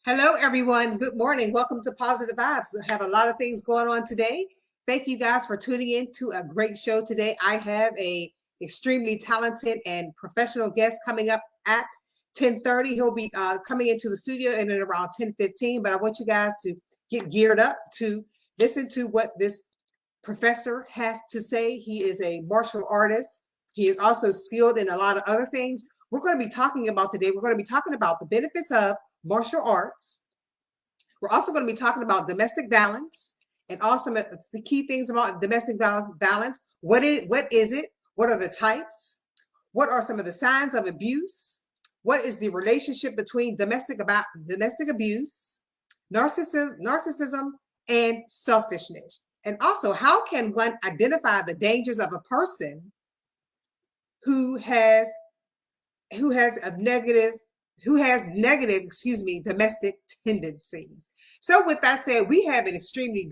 Hello, everyone. Good morning. Welcome to Positive Vibes. We have a lot of things going on today. Thank you guys for tuning in to a great show today. I have a extremely talented and professional guest coming up at 10:30. He'll be coming into the studio in at around 10:15. But I want you guys to get geared up to listen to what this professor has to say. He is a martial artist. He is also skilled in a lot of other things. We're going to be talking about today. We're going to be talking about the benefits of martial arts. We're also going to be talking about domestic violence and also the key things about domestic violence. What is it? What are the types? What are some of the signs of abuse? What is the relationship between domestic abuse, narcissism, and selfishness? And also, how can one identify the dangers of a person who has negative, domestic tendencies? So with that said, we're going to have an extremely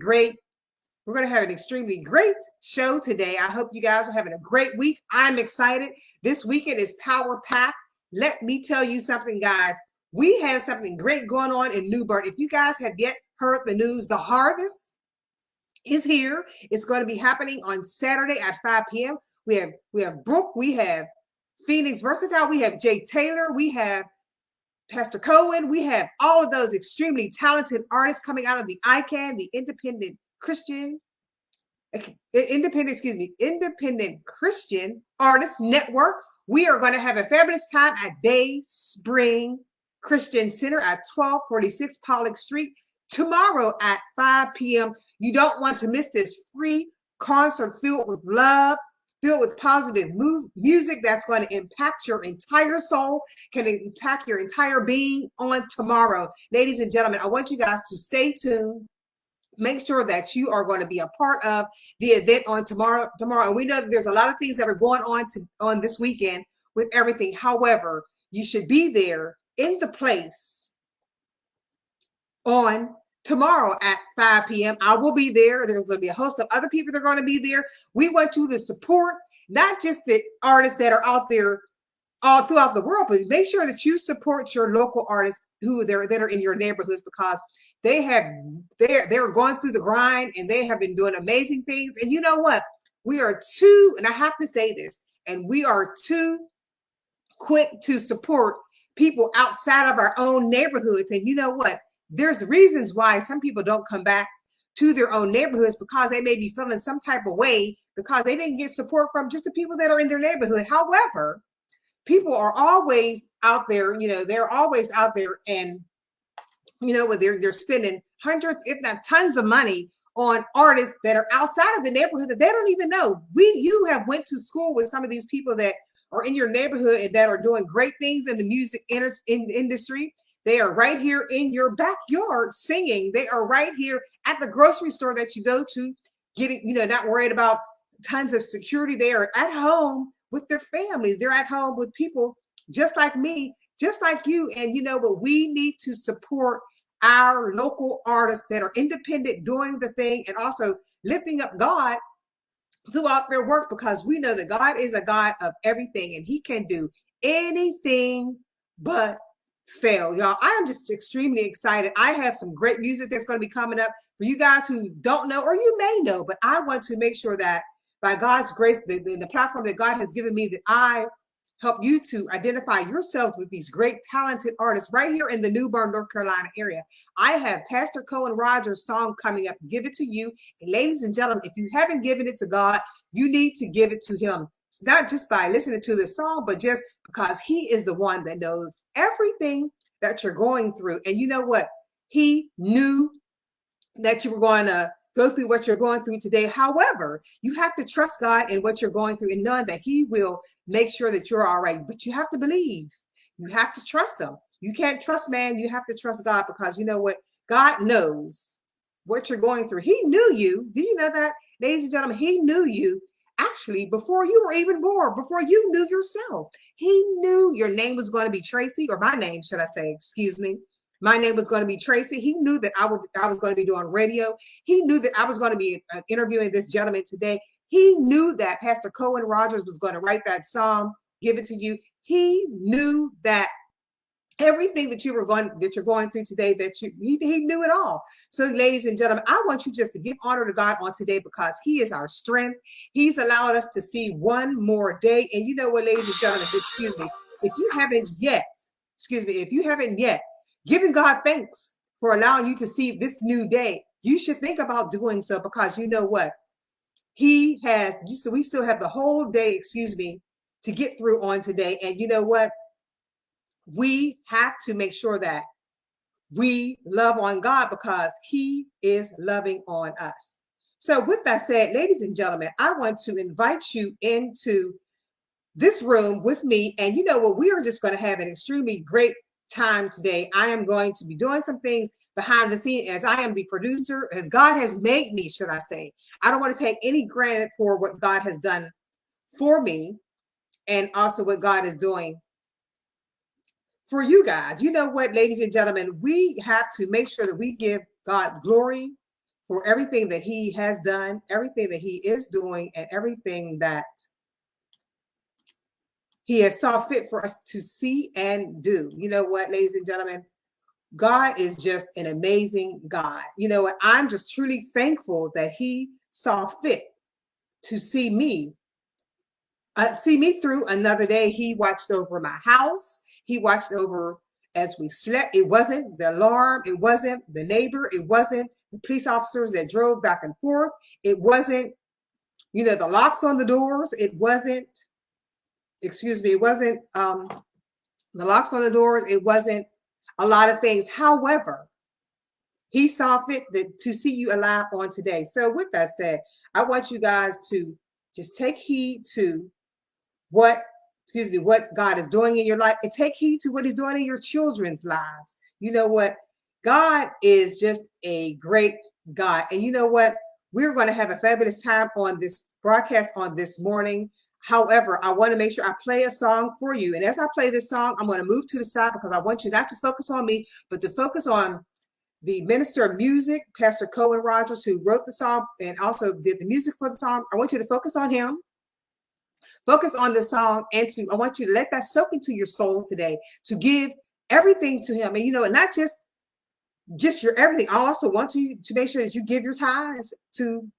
great show today. I hope you guys are having a great week. I'm excited. This weekend is power packed. Let me tell you something, guys. We have something great going on in New Bern. If you guys have yet heard the news, the harvest is here. It's going to be happening on Saturday at 5 p.m. We have Brooke, we have Phoenix Versatile, we have Jay Taylor, we have Pastor Cohen, we have all of those extremely talented artists coming out of the ICANN, the Independent Christian Artist Network. We are going to have a fabulous time at Day Spring Christian Center at 1246 Pollock Street tomorrow at 5 p.m. You don't want to miss this free concert filled with love, filled with positive music that's going to impact your entire soul, can impact your entire being on tomorrow. Ladies and gentlemen, I want you guys to stay tuned. Make sure that you are going to be a part of the event on tomorrow. And we know that there's a lot of things that are going on this weekend with everything. However, you should be there in the place on tomorrow at 5 p.m. I will be there. There's going to be a host of other people that are going to be there. We want you to support not just the artists that are out there all throughout the world, but make sure that you support your local artists that are in your neighborhoods, because they're going through the grind and they have been doing amazing things. And you know what? We are and I have to say this, and we are too quick to support people outside of our own neighborhoods. And you know what? There's reasons why some people don't come back to their own neighborhoods, because they may be feeling some type of way because they didn't get support from just the people that are in their neighborhood. However, people are always out there, they're always out there, and they're spending hundreds, if not tons of money on artists that are outside of the neighborhood that they don't even know. You have went to school with some of these people that are in your neighborhood and that are doing great things in the music industry. They are right here in your backyard singing. They are right here at the grocery store that you go to, getting, not worried about tons of security. They are at home with their families. They're at home with people just like me, just like you. And you know what? We need to support our local artists that are independent, doing the thing, and also lifting up God throughout their work, because we know that God is a God of everything and he can do anything but fail. Y'all, I am just extremely excited. I have some great music that's going to be coming up for you guys who don't know, or you may know, but I want to make sure that by God's grace, the platform that God has given me, that I help you to identify yourselves with these great talented artists right here in the New Bern, North Carolina area. I have Pastor Cohen Rogers' song coming up, Give It to You. And ladies and gentlemen, if you haven't given it to God, you need to give it to him. It's not just by listening to the song, but just because he is the one that knows everything that you're going through. And you know what? He knew that you were going to go through what you're going through today. However, you have to trust God in what you're going through and knowing that he will make sure that you're all right. But you have to believe. You have to trust him. You can't trust man. You have to trust God, because you know what? God knows what you're going through. He knew you. Do you know that, ladies and gentlemen? He knew you actually before you were even born, before you knew yourself. He knew your name was going to be Tracy, or my name, should I say, excuse me. My name was going to be Tracy. He knew that I was going to be doing radio. He knew that I was going to be interviewing this gentleman today. He knew that Pastor Cohen Rogers was going to write that song, Give It to You. He knew that Everything that you're going through today, he knew it all. So, ladies and gentlemen, I want you just to give honor to God on today because He is our strength. He's allowed us to see one more day. And you know what, ladies and gentlemen, excuse me, if you haven't yet given God thanks for allowing you to see this new day, you should think about doing so, because you know what? We still have the whole day, to get through on today. And you know what? We have to make sure that we love on God because He is loving on us. So with that said, ladies and gentlemen, I want to invite you into this room with me. And you know what? We are just going to have an extremely great time today. I am going to be doing some things behind the scene as I am the producer, as God has made me, should I say. I don't want to take any granted for what God has done for me and also what God is doing for you guys. You know what, ladies and gentlemen, we have to make sure that we give God glory for everything that He has done, everything that He is doing, and everything that He has saw fit for us to see and do. You know what, ladies and gentlemen, God is just an amazing God. You know what, I'm just truly thankful that He saw fit to see me through another day. He watched over my house. He watched over as we slept. It wasn't the alarm. It wasn't the neighbor. It wasn't the police officers that drove back and forth. It wasn't, the locks on the doors. It wasn't the locks on the doors. It wasn't a lot of things. However, He saw fit to see you alive on today. So with that said, I want you guys to just take heed to what God is doing in your life, and take heed to what He's doing in your children's lives. You know what? God is just a great God. And you know what? We're going to have a fabulous time on this broadcast on this morning. However, I want to make sure I play a song for you. And as I play this song, I'm going to move to the side because I want you not to focus on me, but to focus on the minister of music, Pastor Cohen Rogers, who wrote the song and also did the music for the song. I want you to focus on him. Focus on this song, and I want you to let that soak into your soul today, to give everything to Him. And and not just your everything. I also want you to make sure that you give your tithes to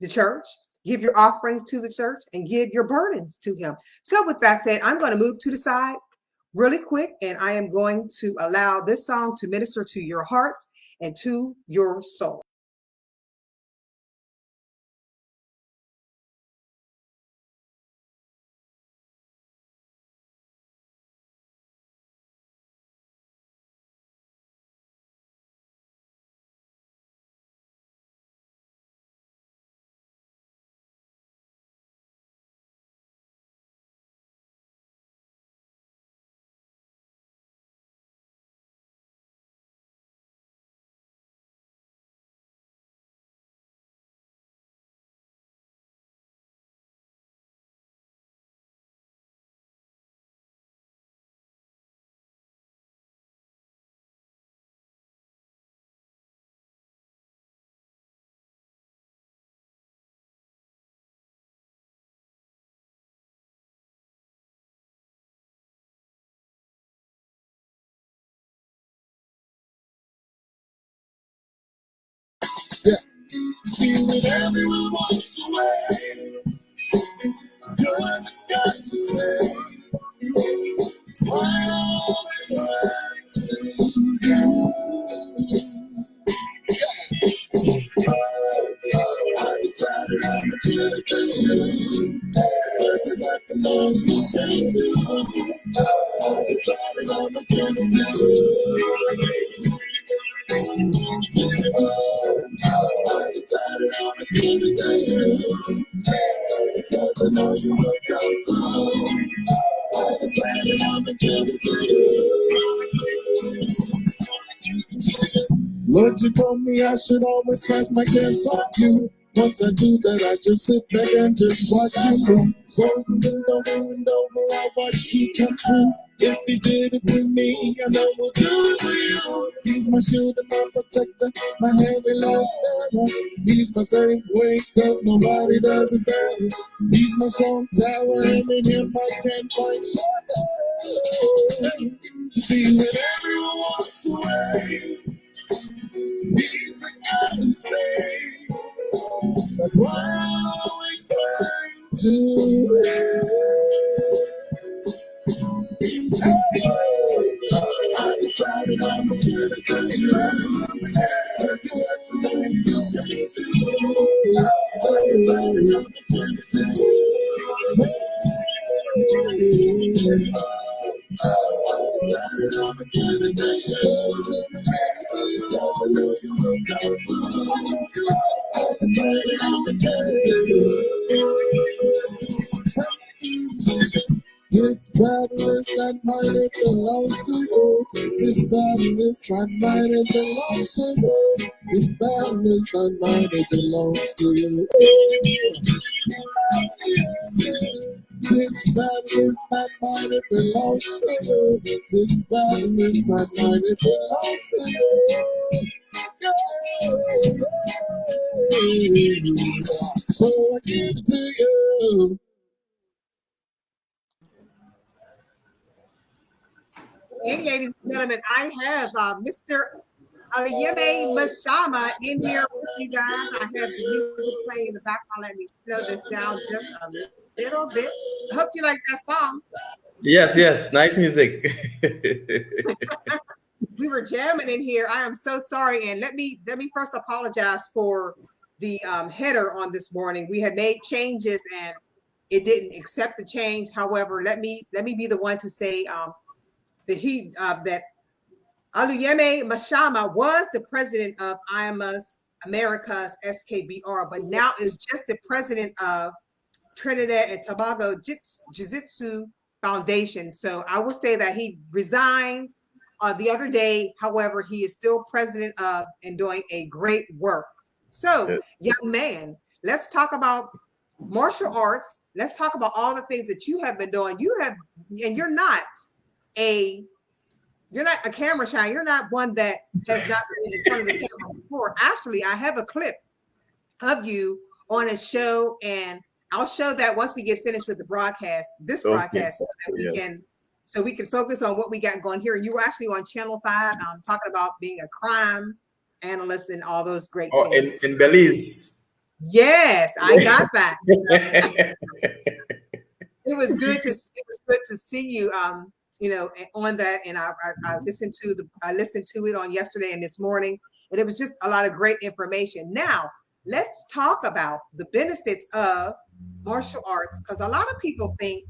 the church, give your offerings to the church, and give your burdens to Him. So with that said, I'm going to move to the side really quick, and I am going to allow this song to minister to your hearts and to your soul. Yeah. See, when everyone walks away, you're the God who stays. Why I'm always running to you. I decided I'm a good at you. Because I got the love you say do. I decided I'm a good at you. I decided I'm a good at you. Because I know you will come through. I decided I'm a good at you. Lord, you told me I should always cast my cares on you. Once I do that, I just sit back and just watch you move. So over and over, I watched you come through. If you did it for me, I know we'll do it for you. He's my shield and my protector, my heavy load bearer. He's my safe way, cause nobody does it better. He's my strong tower, and in him I can find shelter. See, when everyone walks away, he's the guy who stays. That's why I always try to I decided I'm a kid again. I decided I'm This battle is not mine, it belongs to you. This battle is not mine, it belongs to you. This battle is not mine, it belongs to you. This battle is not mine, it belongs to you. This battle is not mine, it belongs to you. So I give it to you. Hey, ladies and gentlemen, I have Mr. Oluyemi Mashama in here with you guys. I have the music playing in the background. Let me slow this down just a little bit. I hope you like that song. Yes, nice music. We were jamming in here. I am so sorry, and let me first apologize for the header on this morning. We had made changes, and it didn't accept the change. However, let me be the one to say that Oluyemi Mashama was the president of America's SKBR, but now is just the president of Trinidad and Tobago JuJitsu Foundation. So I will say that he resigned the other day. However, he is still president of and doing a great work. So, young man, let's talk about martial arts. Let's talk about all the things that you have been doing. You're not a camera shy. You're not one that has not been in front of the camera before. Actually, I have a clip of you on a show, and I'll show that once we get finished with the broadcast, broadcast, so we can focus on what we got going here. And you were actually on Channel 5 talking about being a crime analyst and all those great things. In Belize. Yes, I got that. It was good to see you on that, and I listened to it on yesterday and this morning, and it was just a lot of great information. Now, let's talk about the benefits of martial arts, because a lot of people think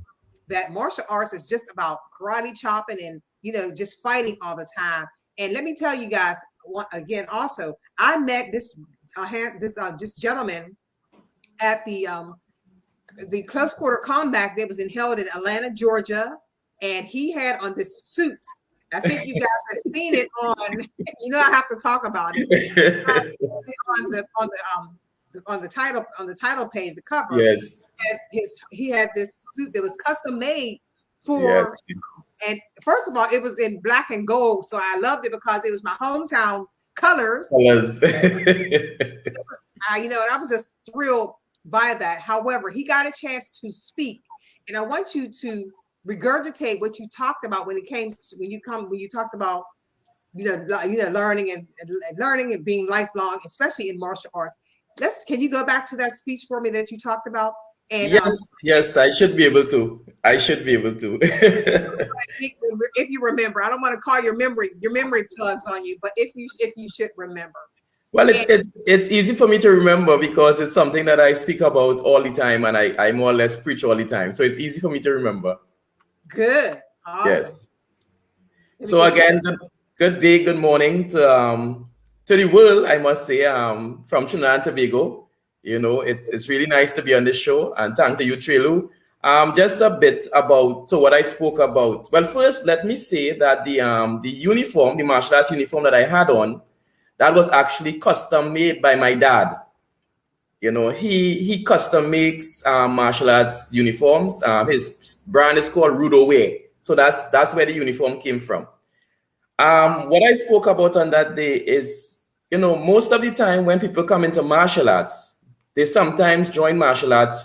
that martial arts is just about karate chopping and just fighting all the time. And let me tell you guys again, also, I met this gentleman at the close quarter combat that was held in Atlanta, Georgia. And he had on this suit. I think you guys have seen it on. I have to talk about it. On the title page, the cover. Yes. He had this suit that was custom made for. Yes. And first of all, it was in black and gold, so I loved it because it was my hometown colors. And I was just thrilled by that. However, he got a chance to speak, and I want you to regurgitate what you talked about when you talked about learning and being lifelong, especially in martial arts. Can you go back to that speech for me that you talked about? And yes, I should be able to. If you remember, I don't want to call your memory plugs on you, but if you should remember. Well, it's easy for me to remember because it's something that I speak about all the time, and I more or less preach all the time. So it's easy for me to remember. Good. Awesome. Yes. So again, good day, good morning to the world, I must say, from Trinidad and Tobago. It's really nice to be on this show, and thank to you, TrayLou. Just a bit about what I spoke about. Well, first, let me say that the uniform, the martial arts uniform that I had on, that was actually custom made by my dad. He custom makes martial arts uniforms. His brand is called Rudo Way. So that's where the uniform came from. What I spoke about on that day is, most of the time when people come into martial arts, they sometimes join martial arts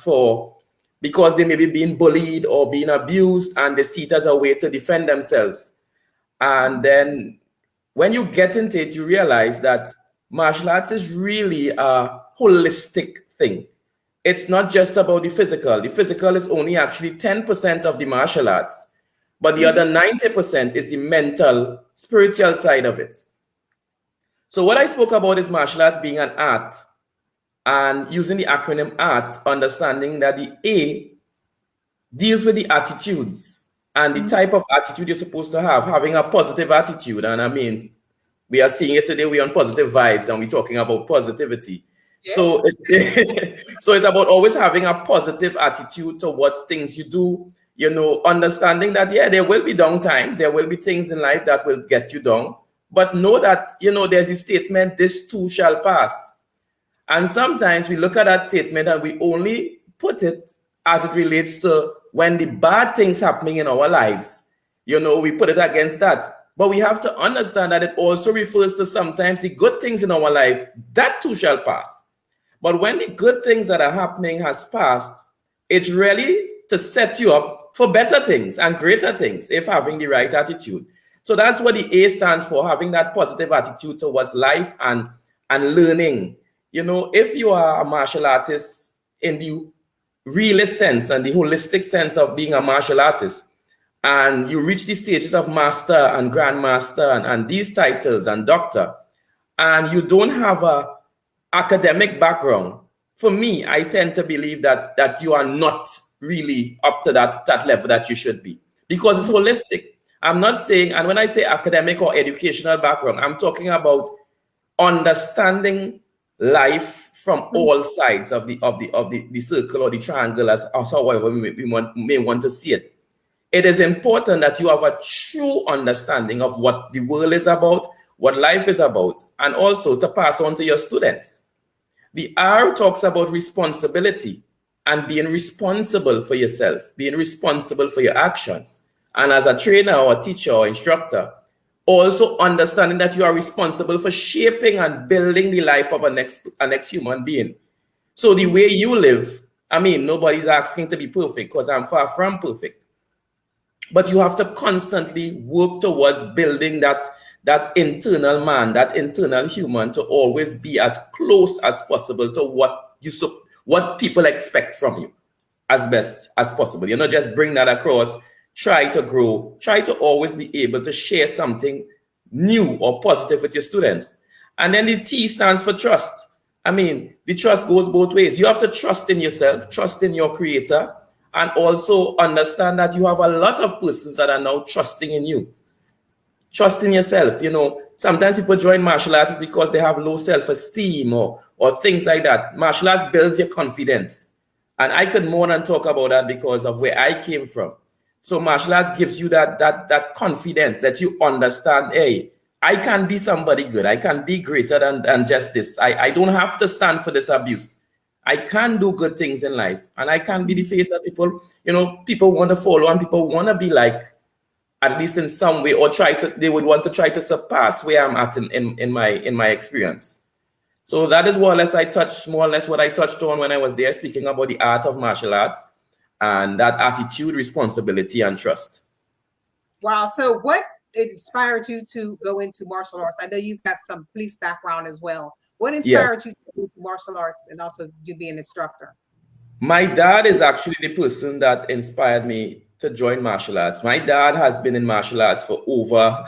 because they may be being bullied or being abused, and they see it as a way to defend themselves. And then when you get into it, you realize that martial arts is really a holistic thing. It's not just about the physical. The physical is only actually 10% of the martial arts, but the other 90% is the mental, spiritual side of it. So what I spoke about is martial arts being an art, and using the acronym ART, understanding that the A deals with the attitudes and the type of attitude you're supposed to have, having a positive attitude. And I mean, we are seeing it today, we're on positive vibes and we're talking about positivity. Yeah. So, so it's about always having a positive attitude towards things you do, you know, understanding that, yeah, there will be down times, there will be things in life that will get you down, but know that, you know, there's a statement, this too shall pass. And sometimes we look at that statement and we only put it as it relates to when the bad things happening in our lives. You know, we put it against that. But we have to understand that it also refers to sometimes the good things in our life, that too shall pass. But when the good things that are happening has passed, it's really to set you up for better things and greater things if having the right attitude. So that's what the A stands for, having that positive attitude towards life and learning. You know, if you are a martial artist in the realist sense and the holistic sense of being a martial artist, and you reach the stages of master and grandmaster and these titles and doctor, and you don't have a academic background, for me, I tend to believe that you are not really up to that level that you should be, because it's holistic. I'm not saying, and when I say academic or educational background, I'm talking about understanding life from all sides of the circle or the triangle, as however we may want to see it. It is important that you have a true understanding of what the world is about, what life is about, and also to pass on to your students. The R talks about responsibility and being responsible for yourself, being responsible for your actions. And as a trainer or a teacher or instructor, also understanding that you are responsible for shaping and building the life of a next human being. So the way you live, I mean, nobody's asking to be perfect, because I'm far from perfect. But you have to constantly work towards building that internal man, that internal human, to always be as close as possible to what people expect from you as best as possible. You know, just bring that across. Try to grow, try to always be able to share something new or positive with your students. And then the T stands for trust. I mean, the trust goes both ways. You have to trust in yourself, trust in your creator, and also understand that you have a lot of persons that are now trusting in you. Trust in yourself. You know, sometimes people join martial arts because they have low self-esteem or things like that. Martial arts builds your confidence. And I could more than talk about that because of where I came from. So martial arts gives you that confidence that you understand, hey, I can be somebody good. I can be greater than just this. I don't have to stand for this abuse. I can do good things in life, and I can be the face that people, you know, people want to follow and people want to be like, at least in some way, or they would want to try to surpass where I'm at in my experience. So that is more or less what I touched on when I was there, speaking about the art of martial arts. And that attitude, responsibility, and trust. Wow. So what inspired you to go into martial arts? I know you've got some police background as well. What inspired you to go into martial arts and also you being an instructor? My dad is actually the person that inspired me to join martial arts. My dad has been in martial arts for over,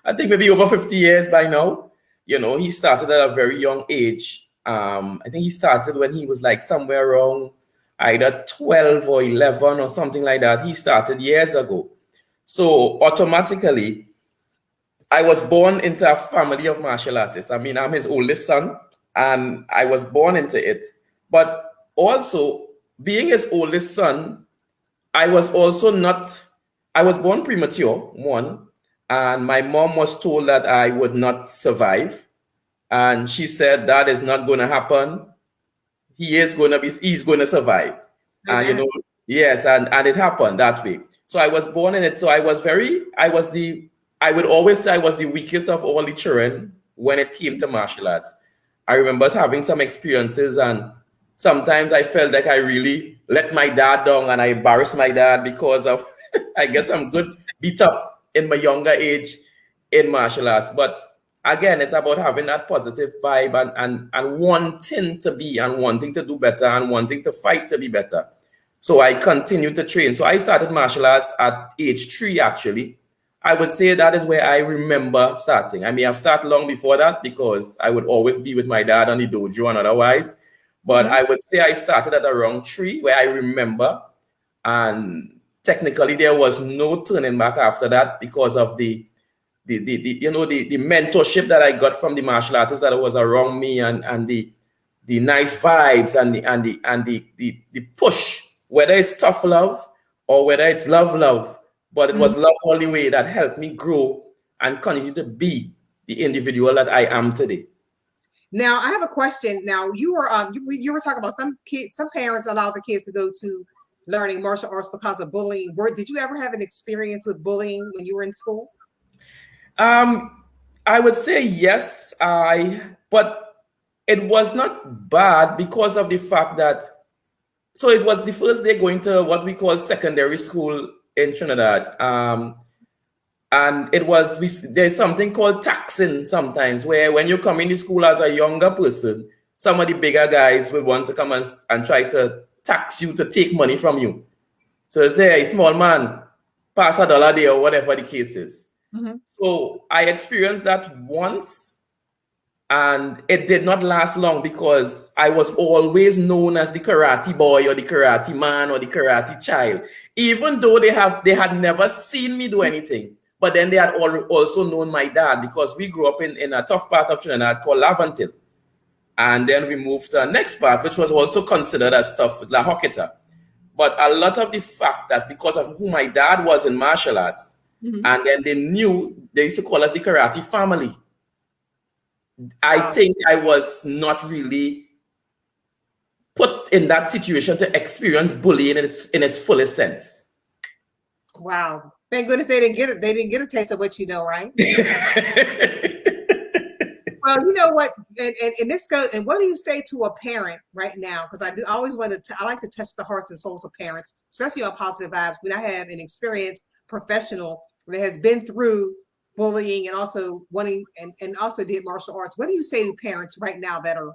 I think maybe over 50 years by now. You know, he started at a very young age. I think he started when he was like somewhere around either 12 or 11 or something like that. He started years ago. So automatically, I was born into a family of martial artists. I mean, I'm his oldest son, and I was born into it. But also, being his oldest son, I was born premature, one, and my mom was told that I would not survive. And she said, that is not going to happen. He's going to survive. Mm-hmm. And, you know, yes, and it happened that way. So I was born in it. So I would always say I was the weakest of all the children when it came to martial arts. I remember having some experiences, and sometimes I felt like I really let my dad down and I embarrassed my dad because of, I guess I'm good, beat up in my younger age in martial arts. But again, it's about having that positive vibe and wanting to be and wanting to do better and wanting to fight to be better. So I continued to train. So I started martial arts at age 3, actually. I would say that is where I remember starting. I may have started long before that because I would always be with my dad on the dojo and otherwise. But I would say I started at around 3, where I remember. And technically, there was no turning back after that because of the mentorship that I got from the martial artists that was around me and the nice vibes and the push, whether it's tough love or whether it's love, but it was love all the way that helped me grow and continue to be the individual that I am today. Now I have a question. Now you were talking about some parents allow the kids to go to learning martial arts because of bullying. Did you ever have an experience with bullying when you were in school? I would say yes, but it was not bad because of the fact that, so it was the first day going to what we call secondary school in Trinidad. And there's something called taxing sometimes, where when you come into school as a younger person, some of the bigger guys will want to come and try to tax you to take money from you. So they say, hey, small man, pass $1 there or whatever the case is. So I experienced that once, and it did not last long because I was always known as the karate boy or the karate man or the karate child, even though they had never seen me do anything. But then they had also known my dad because we grew up in a tough part of Trinidad called Lavantil. And then we moved to the next part, which was also considered as tough, La Hoqueta. But a lot of the fact that because of who my dad was in martial arts, and then they used to call us the karate family. I think I was not really put in that situation to experience bullying in its fullest sense. Wow. Thank goodness they didn't get it. They didn't get a taste of what you know, right? Well, you know what, and this goes. And what do you say to a parent right now? Because I like to touch the hearts and souls of parents, especially on positive vibes. When I have an experienced professional that has been through bullying and also and also did martial arts. What do you say to parents right now that are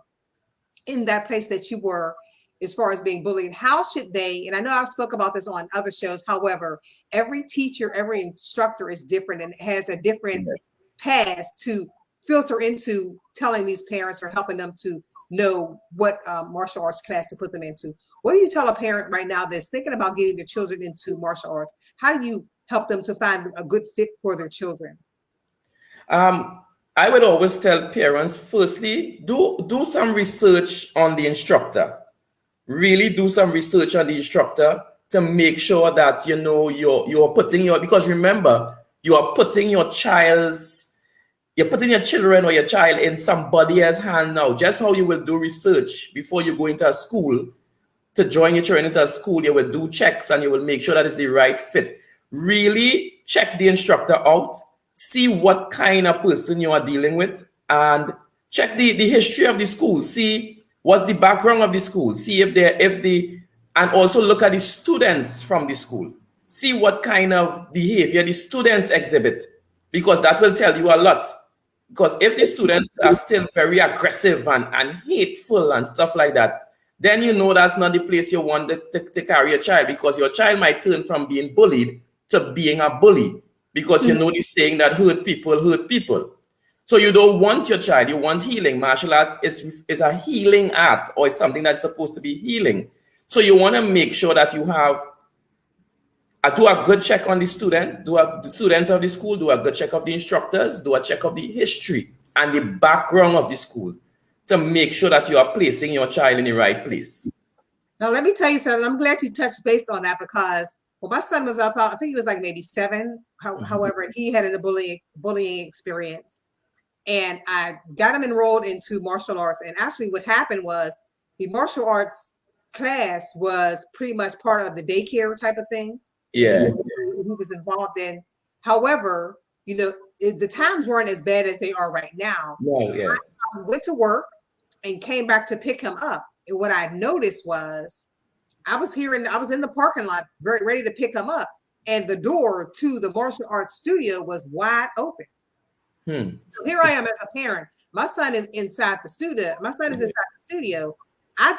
in that place that you were as far as being bullied? How should they, and I know I've spoke about this on other shows, however, every teacher, every instructor is different and has a different path to filter into telling these parents or helping them to know what martial arts class to put them into. What do you tell a parent right now that's thinking about getting their children into martial arts? How do you help them to find a good fit for their children? I would always tell parents, firstly, do some research on the instructor. Really do some research on the instructor to make sure that you're putting because remember, you're putting your children or your child in somebody else's hand now. Just how you will do research before you go into a school to join your children into a school, you will do checks and you will make sure that it's the right fit. Really check the instructor out, see what kind of person you are dealing with, and check the history of the school. See what's the background of the school. See and also look at the students from the school. See what kind of behavior the students exhibit, because that will tell you a lot. Because if the students are still very aggressive and hateful and stuff like that, then you know that's not the place you want to carry a child, because your child might turn from being bullied to being a bully, because you know the saying that hurt people. So you don't want your child, you want healing. Martial arts is a healing art, or it's something that's supposed to be healing. So you want to make sure that you have do a good check on the student, the students of the school, do a good check of the instructors, do a check of the history and the background of the school to make sure that you are placing your child in the right place. Now, let me tell you something. I'm glad you touched based on that, because when my son was up, I think he was like maybe 7. However, he had a bullying experience, and I got him enrolled into martial arts. And actually what happened was the martial arts class was pretty much part of the daycare type of thing. Yeah. He was involved in. However, the times weren't as bad as they are right now. No, yeah. I went to work and came back to pick him up. And what I noticed was I was in the parking lot very ready to pick him up. and the door to the martial arts studio was wide open. So here I am as a parent. My son is inside the studio. My son is inside the studio. I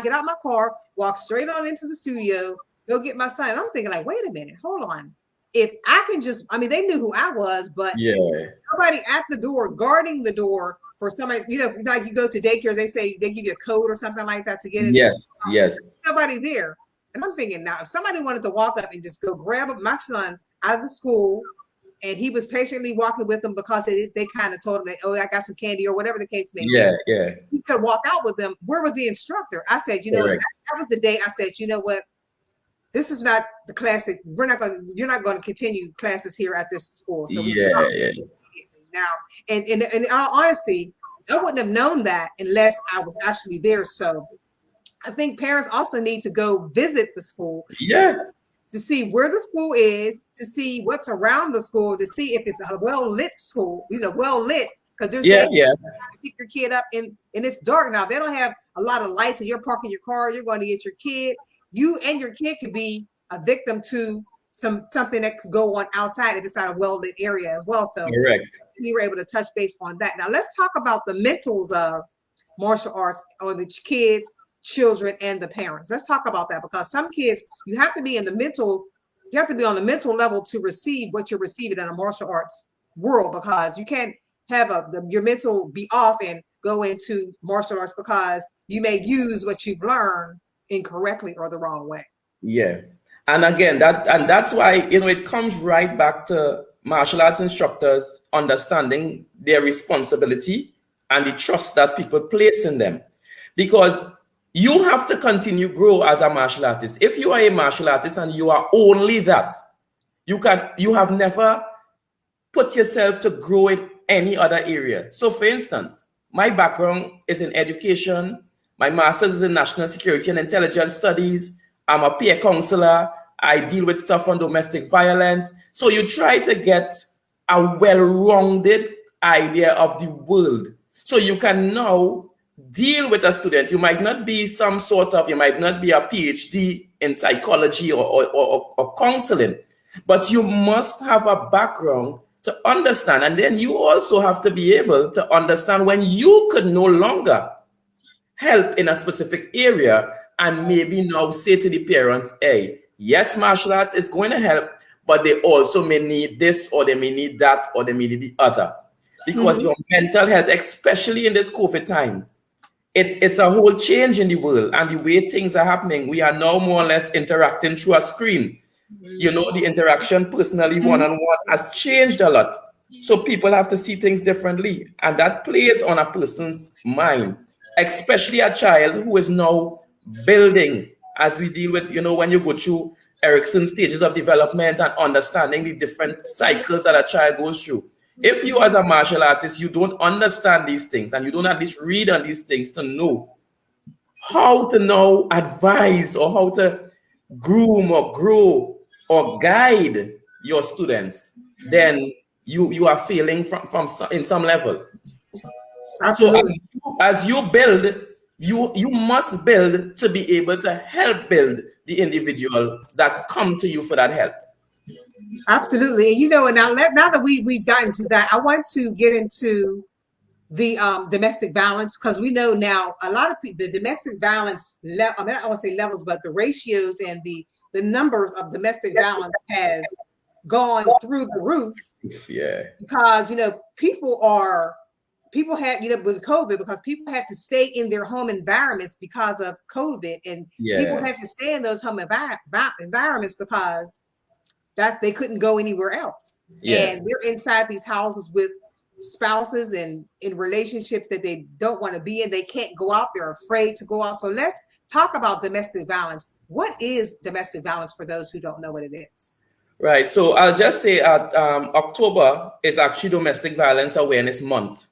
get out my car, walk straight on into the studio, go get my son. And I'm thinking like, wait a minute, hold on. If I can just, I mean, they knew who I was, but nobody at the door guarding the door for somebody, you know, like you go to daycares, they say they give you a code or something like that to get in. Yes. Nobody there. And I'm thinking now, if somebody wanted to walk up and just go grab my son out of the school, and he was patiently walking with them because they kind of told him that, oh, I got some candy or whatever the case may be. Yeah. He could walk out with them. Where was the instructor? I said, you know, that was the day I said, you know what? This is not the classic. You're not going to continue classes here at this school. So now, and in all honesty, I wouldn't have known that unless I was actually there. So I think parents also need to go visit the school. To see where the school is, to see what's around the school, to see if it's a well-lit school, you know, well-lit. Because there's days you have to pick your kid up and it's dark now. They don't have a lot of lights and you're parking your car, you're going to get your kid. You and your kid could be a victim to something that could go on outside if it's not a well-lit area as well. So we were able to touch base on that. Now let's talk about the mentals of martial arts on the kids, children, and the parents. Let's talk about that, because some kids, you have to be on the mental level to receive what you're receiving in a martial arts world, because you can't have your mental be off and go into martial arts because you may use what you've learned incorrectly or the wrong way. And again, that's why, you know, it comes right back to martial arts instructors understanding their responsibility and the trust that people place in them, because you have to continue grow as a martial artist. If you are a martial artist and you are only that, you have never put yourself to grow in any other area. So for instance, my background is in education. My master's is in national security and intelligence studies. I'm a peer counselor. I deal with stuff on domestic violence. So you try to get a well-rounded idea of the world. So you can now deal with a student. You might not be you might not be a PhD in psychology or counseling, but you must have a background to understand. And then you also have to be able to understand when you could no longer help in a specific area, and maybe now say to the parents, hey, yes, martial arts is going to help, but they also may need this, or they may need that, or they may need the other. Because your mental health, especially in this COVID time, it's a whole change in the world and the way things are happening. We are now more or less interacting through a screen. You know, the interaction personally one-on-one has changed a lot. So people have to see things differently. And that plays on a person's mind, especially a child who is now building, as we deal with, you know, when you go through Erickson's stages of development and understanding the different cycles that a child goes through. If you as a martial artist, you don't understand these things and you don't at least read on these things to know how to now advise or how to groom or grow or guide your students, then you are failing from in some level. Absolutely. So as you build, you must build to be able to help build the individual that come to you for that help. Absolutely. And you know, and now that we've gotten to that, I want to get into the domestic violence, because we know now a lot of people, the domestic violence level, I mean, I don't want to say levels, but the ratios and the numbers of domestic violence has gone through the roof. Because, you know, people had, you know, with COVID, because people had to stay in their home environments because of COVID, and people had to stay in those home environments because that they couldn't go anywhere else. And they're inside these houses with spouses and in relationships that they don't want to be in. They can't go out. They're afraid to go out. So let's talk about domestic violence. What is domestic violence for those who don't know what it is? Right. So I'll just say October is actually Domestic Violence Awareness Month.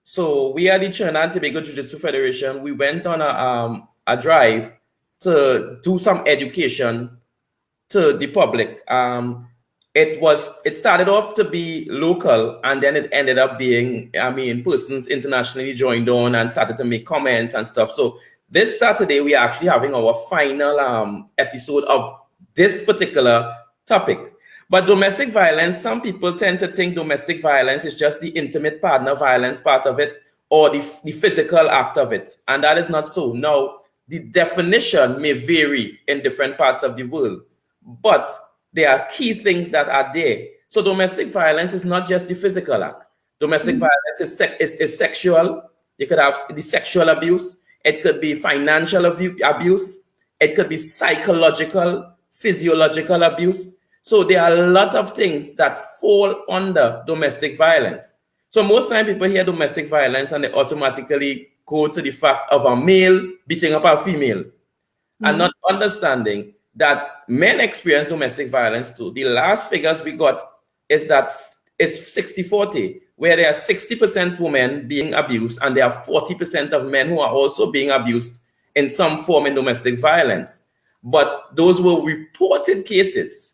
So we are the Trinidad and Tobago JuJitsu Federation. We went on a drive to do some education to the public. It started off to be local, and then it ended up being, I mean, persons internationally joined on and started to make comments and stuff. So this Saturday, we are actually having our final episode of this particular topic. But domestic violence, some people tend to think domestic violence is just the intimate partner violence part of it or the physical act of it. And that is not so. Now, the definition may vary in different parts of the world, but there are key things that are there. So domestic violence is not just the physical act. Domestic violence is sexual. You could have the sexual abuse. It could be financial abuse. It could be psychological, physiological abuse. So there are a lot of things that fall under domestic violence. So most time people hear domestic violence and they automatically go to the fact of a male beating up a female and not understanding that men experience domestic violence too. The last figures we got is that it's 60-40, where there are 60% women being abused and there are 40% of men who are also being abused in some form in domestic violence. But those were reported cases.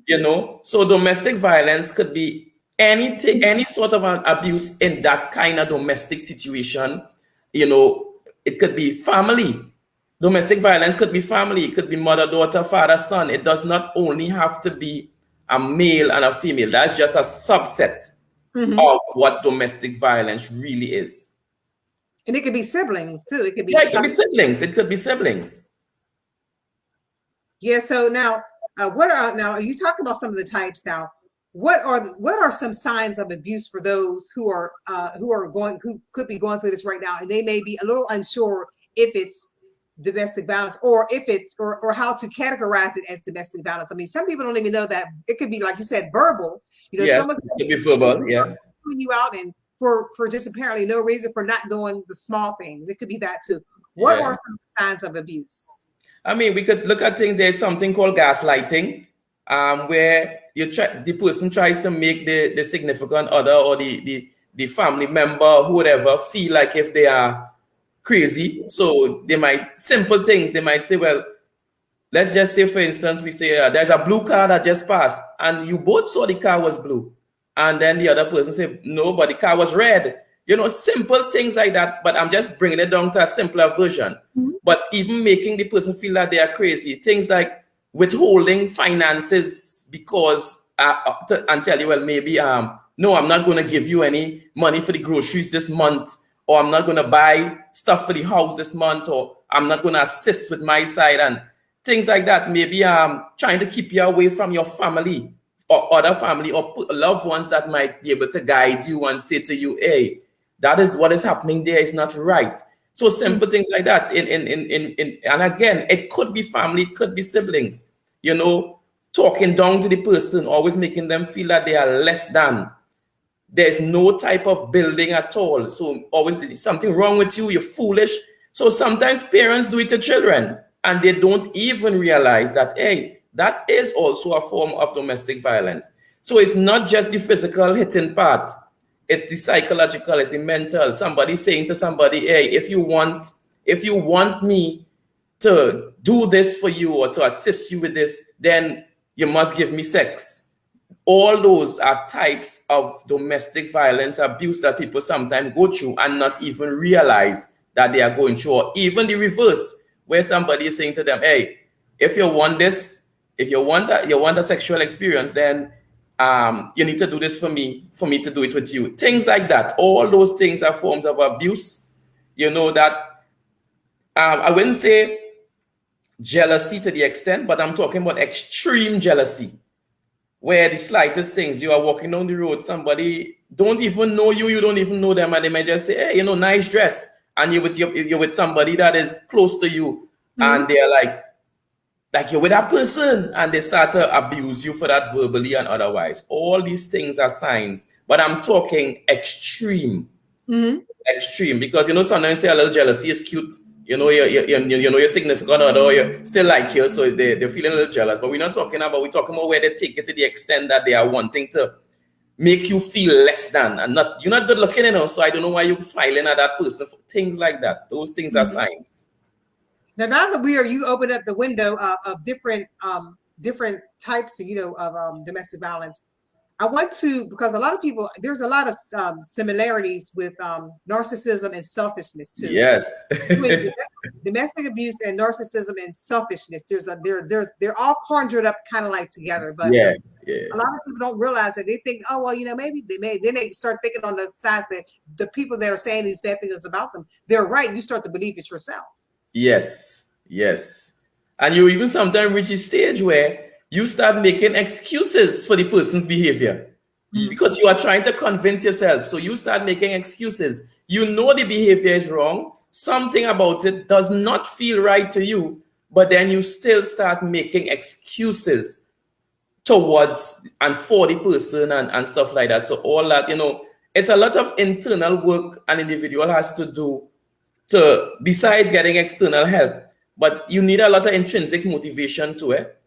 You know, so domestic violence could be anything, any sort of an abuse in that kind of domestic situation. You know, it could be family. Domestic violence could be family. It could be mother, daughter, father, son. It does not only have to be a male and a female. That's just a subset of what domestic violence really is. And it could be siblings too. It could be it could be siblings. It could be siblings. Yeah. So now, now you talk about some of the types. Now, what are some signs of abuse for those who could be going through this right now, and they may be a little unsure if it's domestic violence or if it's or how to categorize it as domestic violence. I mean, some people don't even know that it could be, like you said, verbal. You know, someone could be verbal, putting you out and for just apparently no reason, for not doing the small things. It could be that too. What are some signs of abuse? I mean, we could look at things. There's something called gaslighting, where the person tries to make the significant other or the family member, whoever, feel like if they are crazy. So they might, simple things, they might say, well, let's just say, for instance, we say there's a blue car that just passed and you both saw the car was blue. And then the other person said, no, but the car was red. You know, simple things like that. But I'm just bringing it down to a simpler version. But even making the person feel that they are crazy. Things like withholding finances because, and tell you, well, maybe, no, I'm not going to give you any money for the groceries this month, or I'm not going to buy stuff for the house this month, or I'm not going to assist with my side, and things like that. Maybe trying to keep you away from your family or other family or loved ones that might be able to guide you and say to you, hey, that is what is happening there is not right. So simple things like that. And again, it could be family, it could be siblings, you know, talking down to the person, always making them feel that they are less than. There's no type of building at all. So always something wrong with you, you're foolish. So sometimes parents do it to children and they don't even realize that, hey, that is also a form of domestic violence. So it's not just the physical hitting part. It's the psychological, it's the mental. Somebody saying to somebody, hey, if you want me to do this for you or to assist you with this, then you must give me sex. All those are types of domestic violence abuse that people sometimes go through and not even realize that they are going through. Or even the reverse, where somebody is saying to them, hey, if you want this, if you want a sexual experience, then you need to do this for me to do it with you. Things like that. All those things are forms of abuse. You know that I wouldn't say jealousy to the extent, but I'm talking about extreme jealousy, where the slightest things, you are walking down the road, somebody don't even know you, you don't even know them, and they might just say, hey, you know, nice dress, and you're with somebody that is close to you, and they're like you're with that person, and they start to abuse you for that verbally and otherwise. All these things are signs, but I'm talking extreme. Extreme, because you know, sometimes say a little jealousy is cute. You know, you know your significant other, or you still like you, so they're feeling a little jealous. But we're talking about where they take it to the extent that they are wanting to make you feel less than, and you're not good looking enough. So I don't know why you're smiling at that person. Things like that. Those things are signs. Now that you opened up the window of different types, you know, of domestic violence. I want to, because a lot of people, there's a lot of similarities with narcissism and selfishness too. Yes. Domestic abuse and narcissism and selfishness. They're all conjured up kind of like together. But yeah. A lot of people don't realize that. They think, oh well, maybe then they start thinking on the sides that the people that are saying these bad things about them, they're right. You start to believe it yourself. Yes. And you even sometimes reach a stage where you start making excuses for the person's behavior because you are trying to convince yourself. So you start making excuses. You know the behavior is wrong. Something about it does not feel right to you, but then you still start making excuses towards and for the person and stuff like that. So all that, it's a lot of internal work an individual has to do to, besides getting external help, but you need a lot of intrinsic motivation to it.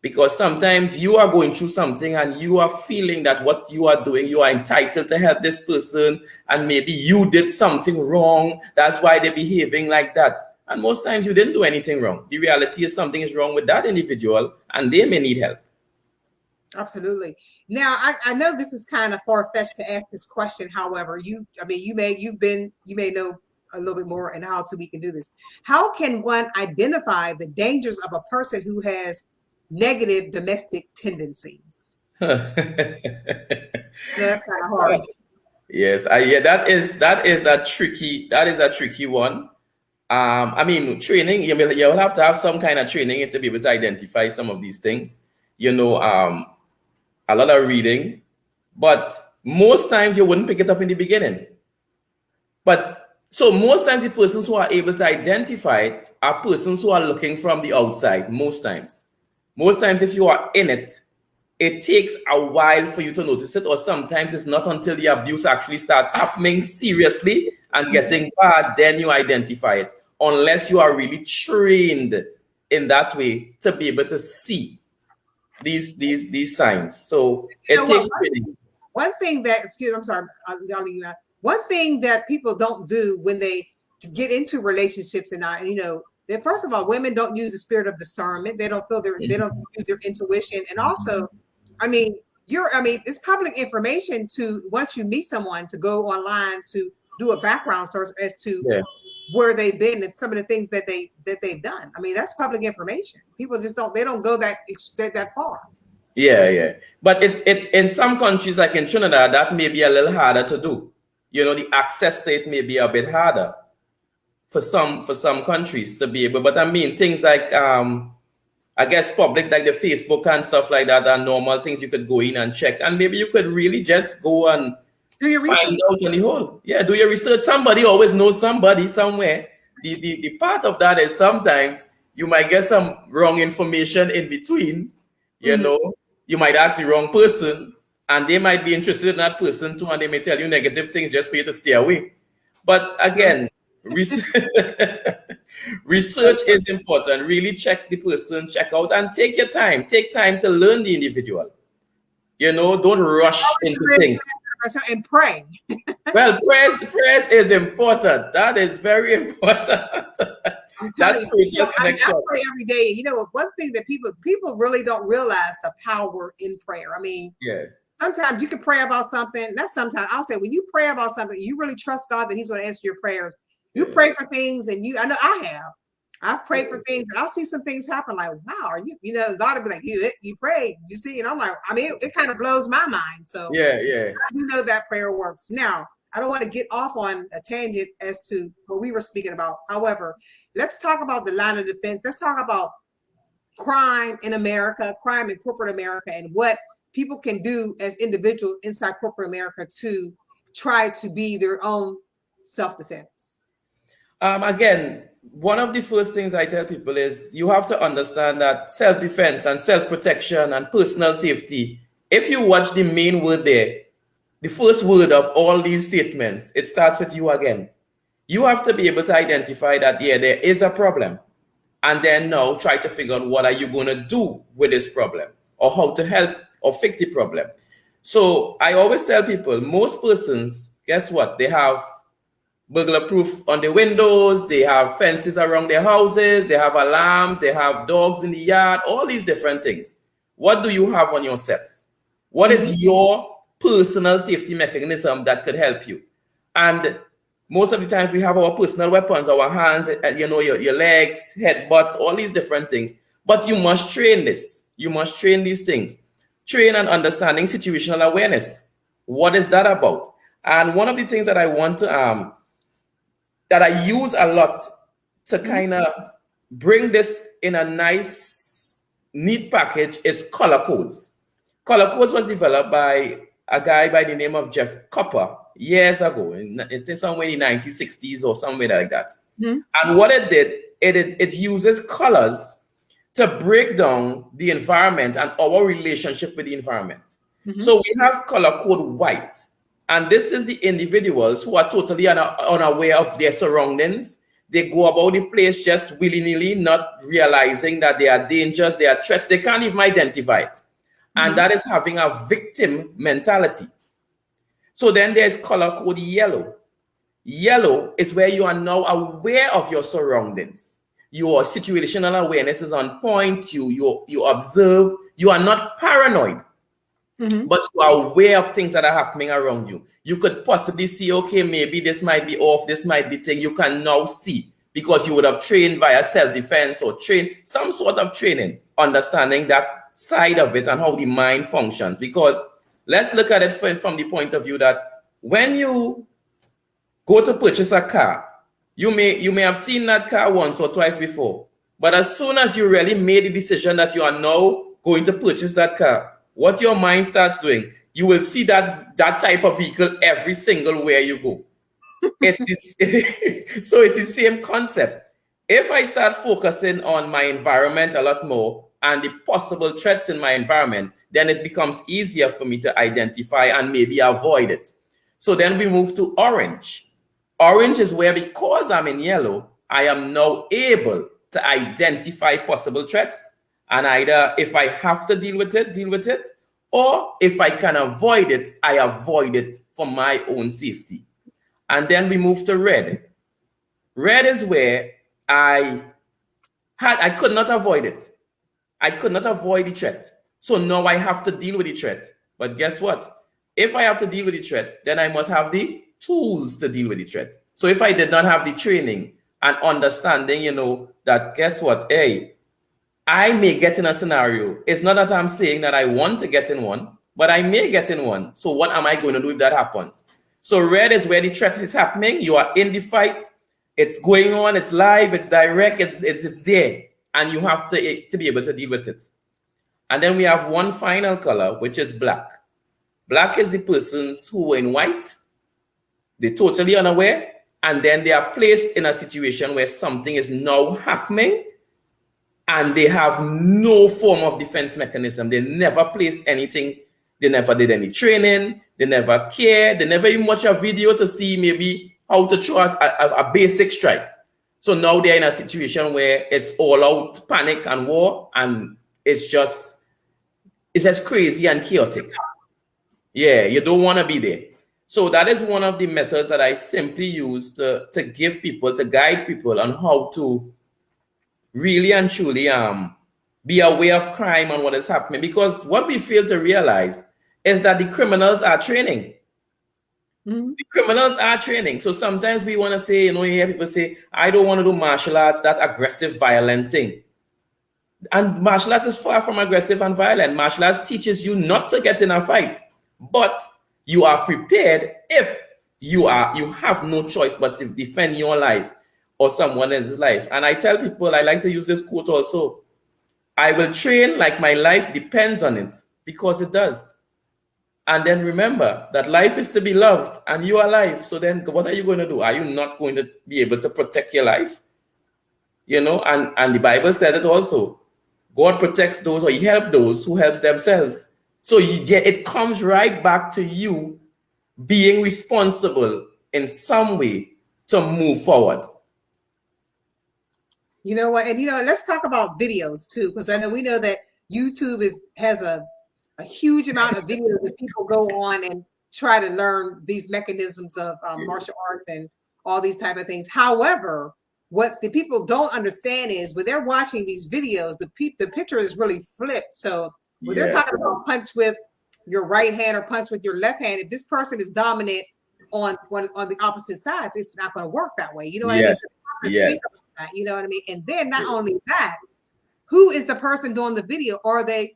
Because sometimes you are going through something and you are feeling that what you are doing, you are entitled to help this person, and maybe you did something wrong. That's why they're behaving like that. And most times you didn't do anything wrong. The reality is something is wrong with that individual and they may need help. Absolutely. Now, I know this is kind of far-fetched to ask this question. However, you may know a little bit more and how we can do this. How can one identify the dangers of a person who has negative domestic tendencies? That's kind of hard. Yes, that is a tricky one. I mean, training, you'll have to have some kind of training to be able to identify some of these things. A lot of reading, but most times you wouldn't pick it up in the beginning. But so most times the persons who are able to identify it are persons who are looking from the outside. Most times if you are in it, it takes a while for you to notice it, or sometimes it's not until the abuse actually starts happening seriously and getting bad, then you identify it, unless you are really trained in that way to be able to see these signs. So it takes training. One thing that, I'm sorry, one thing that people don't do when they get into relationships that first of all, women don't use the spirit of discernment. They don't they don't use their intuition. And also, it's public information to, once you meet someone, to go online to do a background search as to where they've been and some of the things that they've done. I mean, that's public information. People just don't go that far. Yeah. But it in some countries, like in Trinidad, that may be a little harder to do. The access to it may be a bit harder for some countries to be able. But I mean, things like I guess public, like the Facebook and stuff like that, are normal things you could go in and check, and maybe you could really just go and do your research. Find out on the whole. Yeah, do your research. Somebody always knows somebody somewhere. The part of that is sometimes you might get some wrong information in between. You might ask the wrong person, and they might be interested in that person too, and they may tell you negative things just for you to stay away. But again, research is important. Really check the person, check out, and take your time. Take time to learn the individual. Don't rush into things. And pray. Well, prayers is important. That is very important. That's spiritual connection. I pray every day. One thing that people really don't realize, the power in prayer. I mean, sometimes you can pray about something. Not sometimes. I'll say, when you pray about something, you really trust God that He's going to answer your prayers. You pray for things, and I know I have. I've prayed for things, and I'll see some things happen. Like, wow, are you? God will be like, you prayed, you see, and I'm like, it kind of blows my mind. So I do that prayer works. Now, I don't want to get off on a tangent as to what we were speaking about. However, let's talk about the line of defense. Let's talk about crime in America, crime in corporate America, and what people can do as individuals inside corporate America to try to be their own self-defense. Again, one of the first things I tell people is you have to understand that self-defense and self-protection and personal safety, if you watch the main word there, the first word of all these statements, it starts with you again. You have to be able to identify that, there is a problem. And then now try to figure out what are you going to do with this problem, or how to help or fix the problem. So I always tell people, most persons, guess what? They have burglar proof on the windows, they have fences around their houses, they have alarms, they have dogs in the yard, all these different things. What do you have on yourself? What is your personal safety mechanism that could help you? And most of the times we have our personal weapons, our hands, you know, your legs, headbutts, all these different things. But you must train this. You must train these things. Train and understanding situational awareness. What is that about? And one of the things that I want to, that I use a lot to kind of bring this in a nice, neat package is color codes. Color codes was developed by a guy by the name of Jeff Copper years ago. It's somewhere in the 1960s or somewhere like that. And what it did, it uses colors to break down the environment and our relationship with the environment. So we have color code white. And this is the individuals who are totally unaware of their surroundings. They go about the place just willy-nilly, not realizing that there are dangers, there are threats. They can't even identify it. And that is having a victim mentality. So then there's color code yellow. Yellow is where you are now aware of your surroundings. Your situational awareness is on point. You observe. You are not paranoid. But you are aware of things that are happening around you. You could possibly see, okay, maybe this might be off, this might be thing. You can now see because you would have trained via self-defense or trained some sort of training, understanding that side of it and how the mind functions. Because let's look at it from the point of view that when you go to purchase a car, you may have seen that car once or twice before. But as soon as you really made the decision that you are now going to purchase that car, what your mind starts doing, you will see that type of vehicle every single where you go. It's this, so it's the same concept. If I start focusing on my environment a lot more and the possible threats in my environment, then it becomes easier for me to identify and maybe avoid it. So then we move to orange. Orange is where, because I'm in yellow, I am now able to identify possible threats. And either if I have to deal with it, or if I can avoid it, I avoid it for my own safety. And then we move to red. Red is where I could not avoid it. I could not avoid the threat. So now I have to deal with the threat. But guess what? If I have to deal with the threat, then I must have the tools to deal with the threat. So if I did not have the training and understanding, you know, that guess what? Hey, I may get in a scenario. It's not that I'm saying that I want to get in one, but I may get in one. So what am I going to do if that happens? So red is where the threat is happening. You are in the fight. It's going on. It's live. It's direct. It's there. And you have to be able to deal with it. And then we have one final color, which is black. Black is the persons who are in white. They're totally unaware. And then they are placed in a situation where something is now happening. And they have no form of defense mechanism. They never placed anything. They never did any training. They never cared. They never even watched a video to see maybe how to throw a basic strike. So now they're in a situation where it's all out panic and war. And it's just crazy and chaotic. Yeah, you don't want to be there. So that is one of the methods that I simply use to give people, to guide people on how to really and truly be aware of crime and what is happening. Because what we fail to realize is that the criminals are training. The criminals are training. So sometimes we want to say, you know, you hear people say, I don't want to do martial arts, that aggressive, violent thing. And martial arts is far from aggressive and violent. Martial arts teaches you not to get in a fight, but you are prepared if you have no choice but to defend your life or someone else's life. And I tell people, I like to use this quote also. I will train like my life depends on it, because it does. And then remember that life is to be loved and you are alive. So then what are you going to do? Are you not going to be able to protect your life? You know, and the Bible said it also. God protects those, or he helps those who helps themselves. So it comes right back to you being responsible in some way to move forward. You know what? And, you know, let's talk about videos too, because I know we know that YouTube has a huge amount of videos that people go on and try to learn these mechanisms of martial arts and all these type of things. However, what the people don't understand is when they're watching these videos, the picture is really flipped. So when they're talking about punch with your right hand or punch with your left hand. If this person is dominant on the opposite sides, it's not going to work that way. You know what I mean? Yes. So Yes. that, you know what I mean? And then not only that, who is the person doing the video? Are they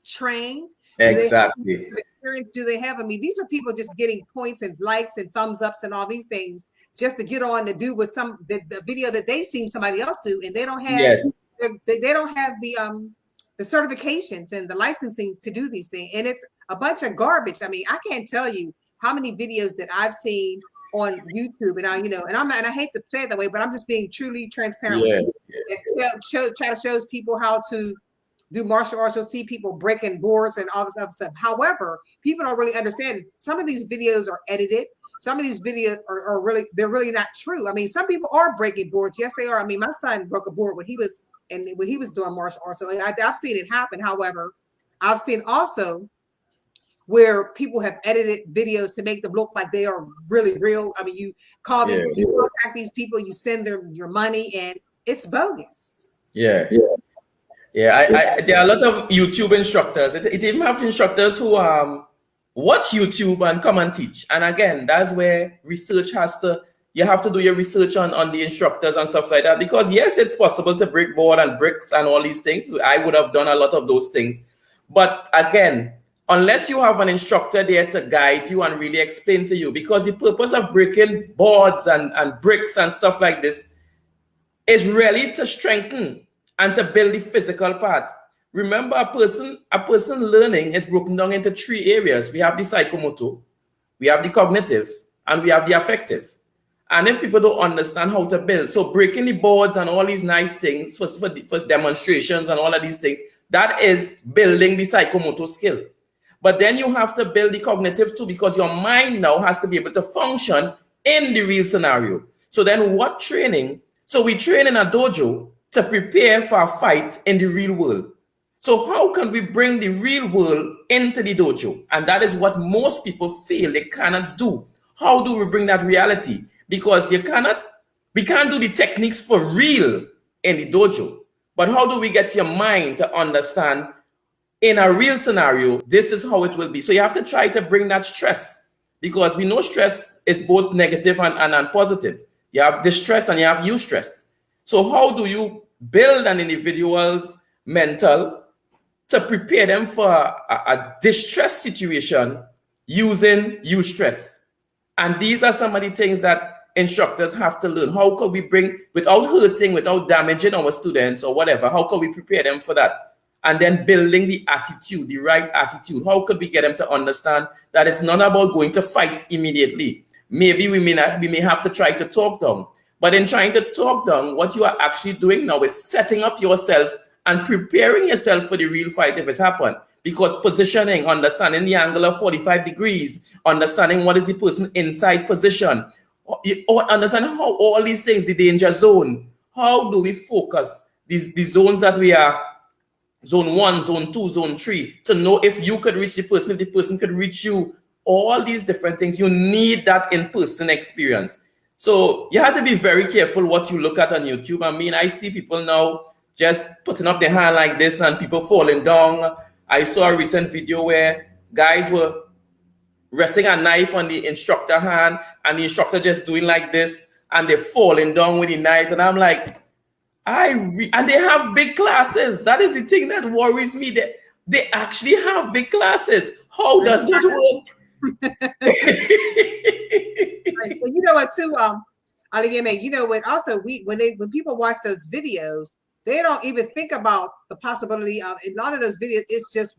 trained? Exactly. Experience do they have? I mean, these are people just getting points and likes and thumbs ups and all these things just to get on to do with the video that they seen somebody else do, and they don't have Yes. they don't have the certifications and the licensing to do these things, and it's a bunch of garbage. I mean, I can't tell you how many videos that I've seen on YouTube, and I hate to say it that way, but I'm just being truly transparent. Yeah. Try to shows people how to do martial arts. You'll see people breaking boards and all this other stuff. However, people don't really understand. Some of these videos are edited. Some of these videos are really not true. I mean, some people are breaking boards. Yes, they are. I mean, my son broke a board when he was doing martial arts. So I've seen it happen. However, I've seen also where people have edited videos to make them look like they are really real. I mean, you contact these people, you send them your money, and it's bogus. Yeah. There are a lot of YouTube instructors. It even have instructors who watch YouTube and come and teach. And again, that's where you have to do your research on the instructors and stuff like that. Because yes, it's possible to break board and bricks and all these things. I would have done a lot of those things. But again, unless you have an instructor there to guide you and really explain to you, because the purpose of breaking boards and bricks and stuff like this is really to strengthen and to build the physical part. Remember, a person learning is broken down into 3 areas. We have the psychomotor, we have the cognitive, and we have the affective. And if people don't understand how to build, so breaking the boards and all these nice things for demonstrations and all of these things, that is building the psychomotor skill. But then you have to build the cognitive too, because your mind now has to be able to function in the real scenario. So then what training? So we train in a dojo to prepare for a fight in the real world. So how can we bring the real world into the dojo? And that is what most people feel they cannot do. How do we bring that reality? Because we can't do the techniques for real in the dojo. But how do we get your mind to understand in a real scenario, this is how it will be? So you have to try to bring that stress, because we know stress is both negative and positive. You have distress and you have eustress. So how do you build an individual's mental to prepare them for a distress situation using eustress? And these are some of the things that instructors have to learn. How could we bring, without hurting, without damaging our students or whatever, how could we prepare them for that? And then building the attitude, the right attitude. How could we get them to understand that it's not about going to fight immediately? Maybe we may have to try to talk them. But in trying to talk them, what you are actually doing now is setting up yourself and preparing yourself for the real fight if it's happened. Because positioning, understanding the angle of 45 degrees, understanding what is the person inside position, or understanding how all these things, the danger zone, how do we focus the zones that we are, zone 1, zone 2, zone 3, to know if you could reach the person, if the person could reach you, all these different things. You need that in-person experience. So you have to be very careful what you look at on YouTube. I mean, I see people now just putting up their hand like this and people falling down. I saw a recent video where guys were resting a knife on the instructor hand and the instructor just doing like this and they're falling down with the knives. And I'm like, and they have big classes. That is the thing that worries me. That they actually have big classes. How does that work? But you know what too, Oluyemi, you know what, also when people watch those videos, they don't even think about the possibility of, in a lot of those videos, it's just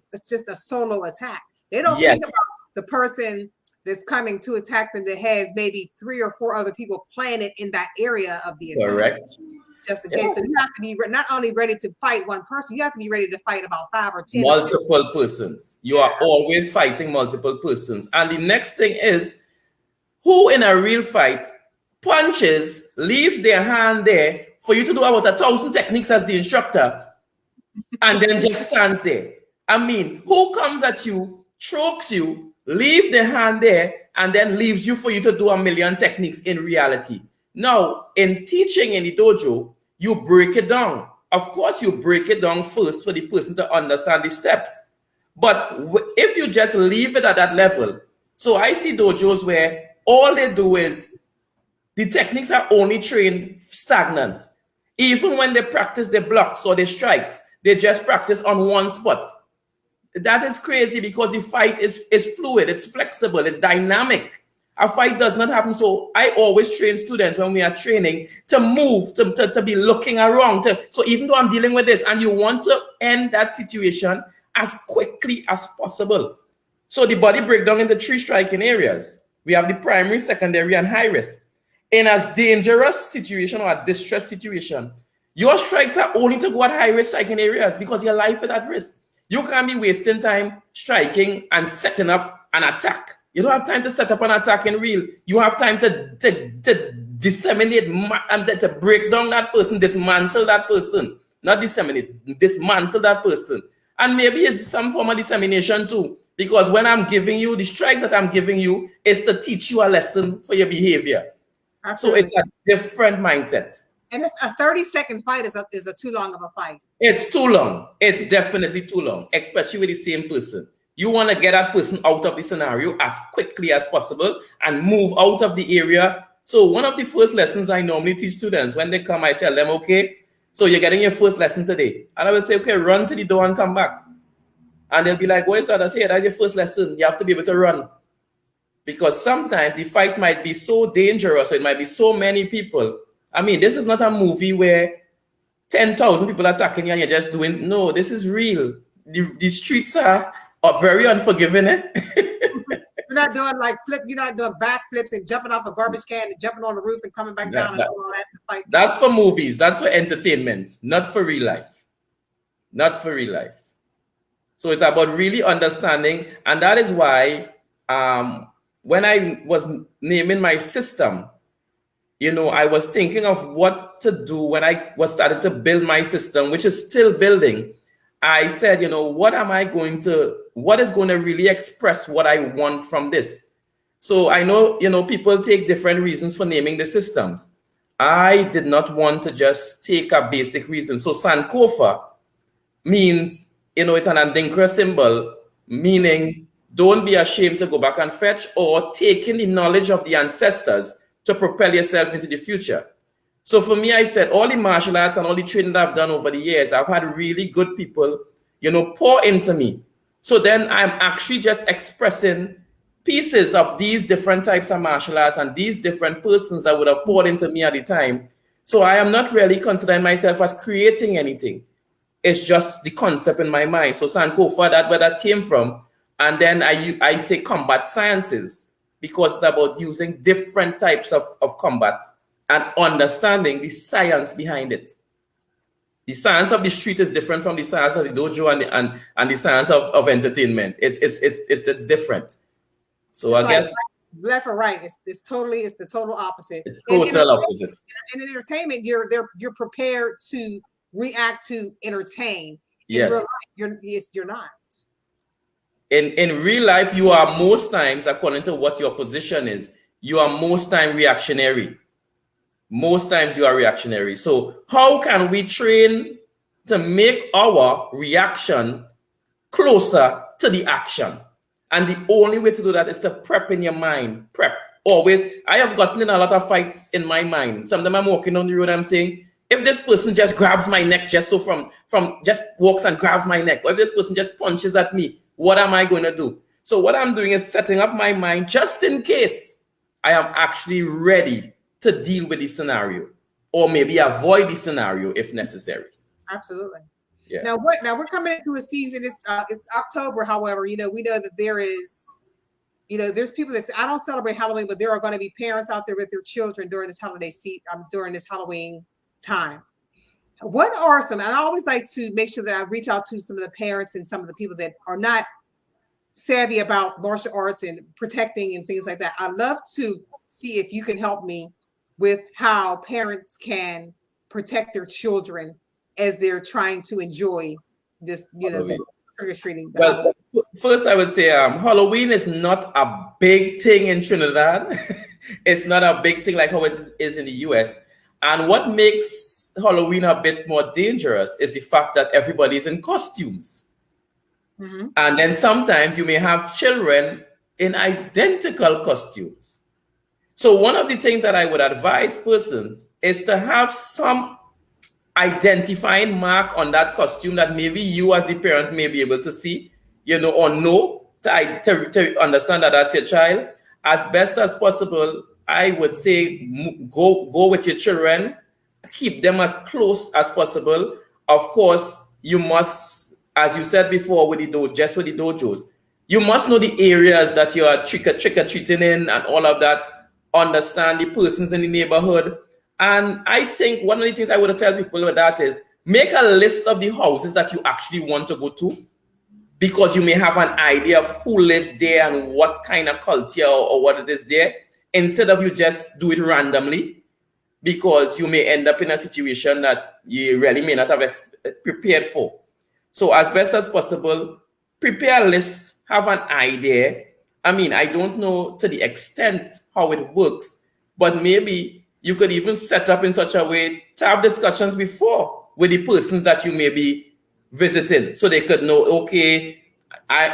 a solo attack. They don't think about the person that's coming to attack them that has maybe 3 or 4 other people planted in that area of the attack. Correct. Just in case. So you have to be not only ready to fight one person, you have to be ready to fight about 5 or 10. Multiple persons. You are always fighting multiple persons. And the next thing is, who in a real fight punches, leaves their hand there for you to do about 1,000 techniques as the instructor, and then just stands there? I mean, who comes at you, chokes you, leave the hand there, and then leaves you for you to do 1,000,000 techniques in reality? Now, in teaching in the dojo, you break it down. Of course, you break it down first for the person to understand the steps. But if you just leave it at that level, so I see dojos where all they do is the techniques are only trained stagnant. Even when they practice the blocks or the strikes, they just practice on one spot. That is crazy because the fight is fluid, it's flexible, it's dynamic. A fight does not happen. So I always train students when we are training to move, to be looking around. So even though I'm dealing with this and you want to end that situation as quickly as possible. So the body breakdown into 3 striking areas. We have the primary, secondary, and high risk. In a dangerous situation or a distress situation, your strikes are only to go at high risk striking areas because your life is at risk. You can't be wasting time striking and setting up an attack. You don't have time to set up an attack in real. You have time to disseminate and to break down that person, dismantle that person. Not disseminate, dismantle that person. And maybe it's some form of dissemination too. Because when I'm giving you, the strikes that I'm giving you is to teach you a lesson for your behavior. Absolutely. So it's a different mindset. And a 30-second fight is a too long of a fight. It's too long. It's definitely too long, especially with the same person. You want to get that person out of the scenario as quickly as possible and move out of the area. So one of the first lessons I normally teach students when they come, I tell them, okay, so you're getting your first lesson today. And I will say, okay, run to the door and come back. And they'll be like, what is that? I say, that's your first lesson. You have to be able to run. Because sometimes the fight might be so dangerous, or it might be so many people. I mean, this is not a movie where 10,000 people are attacking you and you're just doing, no, this is real. The streets are very unforgiving. You're not doing you're not doing backflips and jumping off a garbage can and jumping on the roof and coming back down and doing all that to fight. That's for movies. That's for entertainment, not for real life. Not for real life. So it's about really understanding. And that is why when I was naming my system, I was thinking of what to do when I was starting to build my system, which is still building. I said, what is going to really express what I want from this? So I know, people take different reasons for naming the systems. I did not want to just take a basic reason. So Sankofa means, it's an Adinkra symbol, meaning don't be ashamed to go back and fetch, or taking the knowledge of the ancestors to propel yourself into the future. So for me, I said all the martial arts and all the training that I've done over the years, I've had really good people, pour into me. So then I'm actually just expressing pieces of these different types of martial arts and these different persons that would have poured into me at the time. So I am not really considering myself as creating anything. It's just the concept in my mind. So Sankofa, that's where that came from. And then I say combat sciences, because it's about using different types of combat and understanding the science behind it. The science of the street is different from the science of the dojo and the science of entertainment. It's different. So it's I guess left or right, it's the total opposite. Total opposite. In entertainment, you're prepared to react to entertain. Yes. In real life, you're not. In real life, you are most times, according to what your position is, you are most time reactionary. Most times you are reactionary. So how can we train to make our reaction closer to the action? And the only way to do that is to prep in your mind. Prep. Always. I have gotten in a lot of fights in my mind. Sometimes I'm walking on the road, I'm saying, if this person just grabs my neck just so from just walks and grabs my neck, or if this person just punches at me, what am I going to do? So what I'm doing is setting up my mind just in case I am actually ready to deal with the scenario, or maybe avoid the scenario if necessary. Absolutely. Yeah. Now we're coming into a season. It's October. However, we know that there is, there's people that say, I don't celebrate Halloween, but there are going to be parents out there with their children during this holiday during this Halloween time. What are some? And I always like to make sure that I reach out to some of the parents and some of the people that are not savvy about martial arts and protecting and things like that. I'd love to see if you can help me with how parents can protect their children as they're trying to enjoy this, the trick-or-treating. Well, first I would say Halloween is not a big thing in Trinidad. It's not a big thing like how it is in the US. And what makes Halloween a bit more dangerous is the fact that everybody's in costumes. And then sometimes you may have children in identical costumes. So one of the things that I would advise persons is to have some identifying mark on that costume that maybe you as the parent may be able to see, or know to understand that that's your child. As best as possible, I would say go with your children, keep them as close as possible. Of course, you must, as you said before, with the dojos, you must know the areas that you are trick-or-treating in and all of that. Understand the persons in the neighborhood. And I think one of the things I would tell people with that is make a list of the houses that you actually want to go to, because you may have an idea of who lives there and what kind of culture or what it is there, instead of you just do it randomly, because you may end up in a situation that you really may not have prepared for. So as best as possible, prepare a list, have an idea. I mean, I don't know to the extent how it works, but maybe you could even set up in such a way to have discussions before with the persons that you may be visiting, so they could know, okay,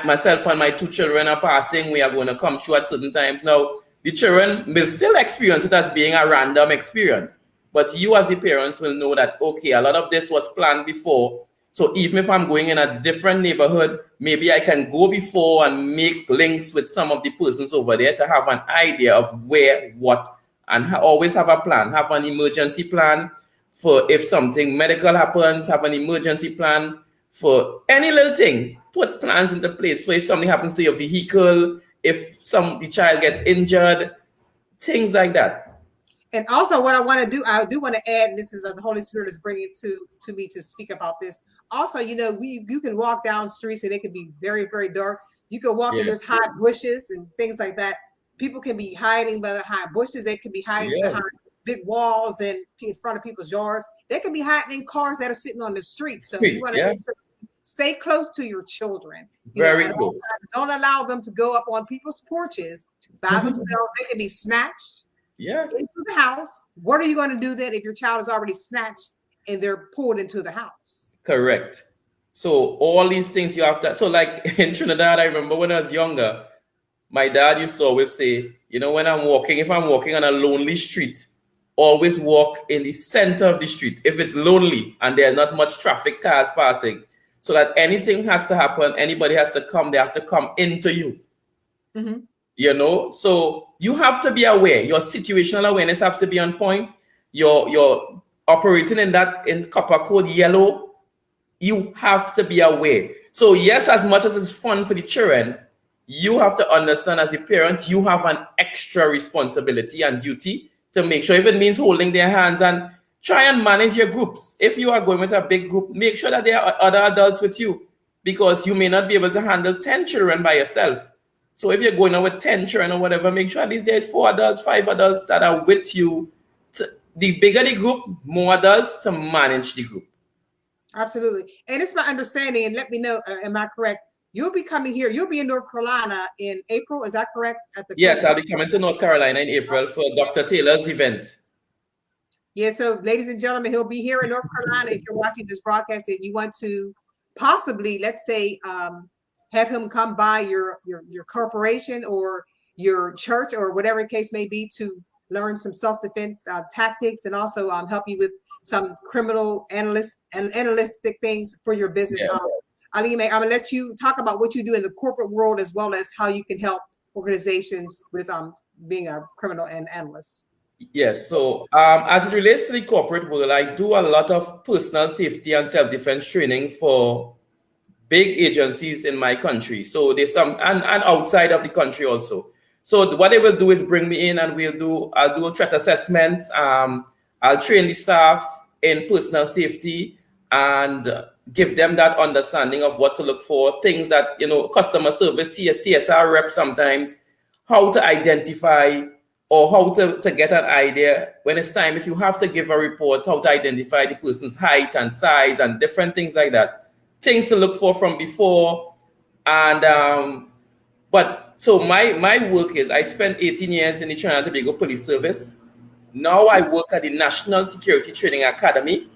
myself and my 2 children are passing, we are going to come through at certain times. Now, the children will still experience it as being a random experience, but you as the parents will know that, okay, a lot of this was planned before. So even if I'm going in a different neighborhood, maybe I can go before and make links with some of the persons over there to have an idea of where, what, and always have a plan, have an emergency plan for if something medical happens, have an emergency plan for any little thing. Put plans into place for if something happens to your vehicle, if the child gets injured, things like that. And also what I want to do, I do want to add, and this is the Holy Spirit is bringing to me to speak about this. Also, you can walk down streets and it can be very, very dark. You can walk and there's high bushes and things like that. People can be hiding behind high bushes. They can be hiding behind big walls and in front of people's yards. They can be hiding in cars that are sitting on the street. So you want to stay close to your children. Very close. Don't allow them to go up on people's porches by themselves. They can be snatched into the house. What are you going to do then if your child is already snatched and they're pulled into the house? Correct. So all these things you have to. So like in Trinidad, I remember when I was younger, my dad used to always say, when if I'm walking on a lonely street, always walk in the center of the street if it's lonely and there's not much traffic, cars passing, so that anything has to happen, anybody has to come, they have to come into you. So you have to be aware. Your situational awareness has to be on point. You're operating in copper code yellow. You have to be aware. So yes, as much as it's fun for the children, you have to understand as a parent, you have an extra responsibility and duty to make sure, if it means holding their hands, and try and manage your groups. If you are going with a big group, make sure that there are other adults with you, because you may not be able to handle 10 children by yourself. So if you're going out with 10 children or whatever, make sure at least there's 4 adults, 5 adults that are with you. The bigger the group, more adults to manage the group. Absolutely. And it's my understanding, and let me know, am I correct? You'll be coming here. You'll be in North Carolina in April. Is that correct? Yes, I'll be coming to North Carolina in April for Dr. Taylor's event. Yeah, so ladies and gentlemen, he'll be here in North Carolina. If you're watching this broadcast and you want to possibly, let's say, have him come by your corporation or your church or whatever the case may be, to learn some self-defense tactics, and also help you with some criminal analytic things for your business. Oluyemi, I'm gonna let you talk about what you do in the corporate world, as well as how you can help organizations with being a criminal analyst. Yes, so as it relates to the corporate world, I do a lot of personal safety and self-defense training for big agencies in my country. So there's some, and outside of the country also. So what they will do is bring me in, and I'll do threat assessments. I'll train the staff in personal safety and give them that understanding of what to look for, things that, customer service, CSR rep sometimes, how to identify or how to get an idea when it's time, if you have to give a report, how to identify the person's height and size and different things like that. Things to look for from before. And so my work is, I spent 18 years in the Trinidad and Tobago Police Service. Now I work at the National Security Training Academy,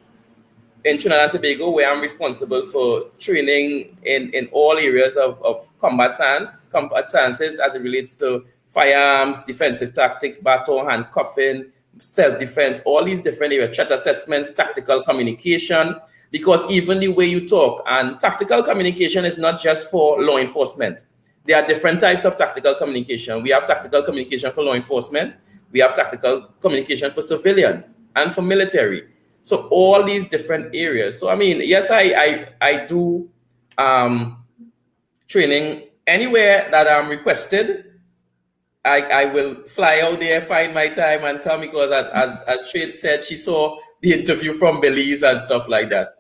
in Trinidad and Tobago, where I'm responsible for training in all areas of combat sciences as it relates to firearms, defensive tactics, battle, handcuffing, self-defense, all these different areas, threat assessments, tactical communication, because even the way you talk, and tactical communication is not just for law enforcement. There are different types of tactical communication. We have tactical communication for law enforcement. We have tactical communication for civilians and for military. So all these different areas. So I mean, yes, I do training anywhere that I'm requested. I will fly out there, find my time, and come, because as Shade said, she saw the interview from Belize and stuff like that.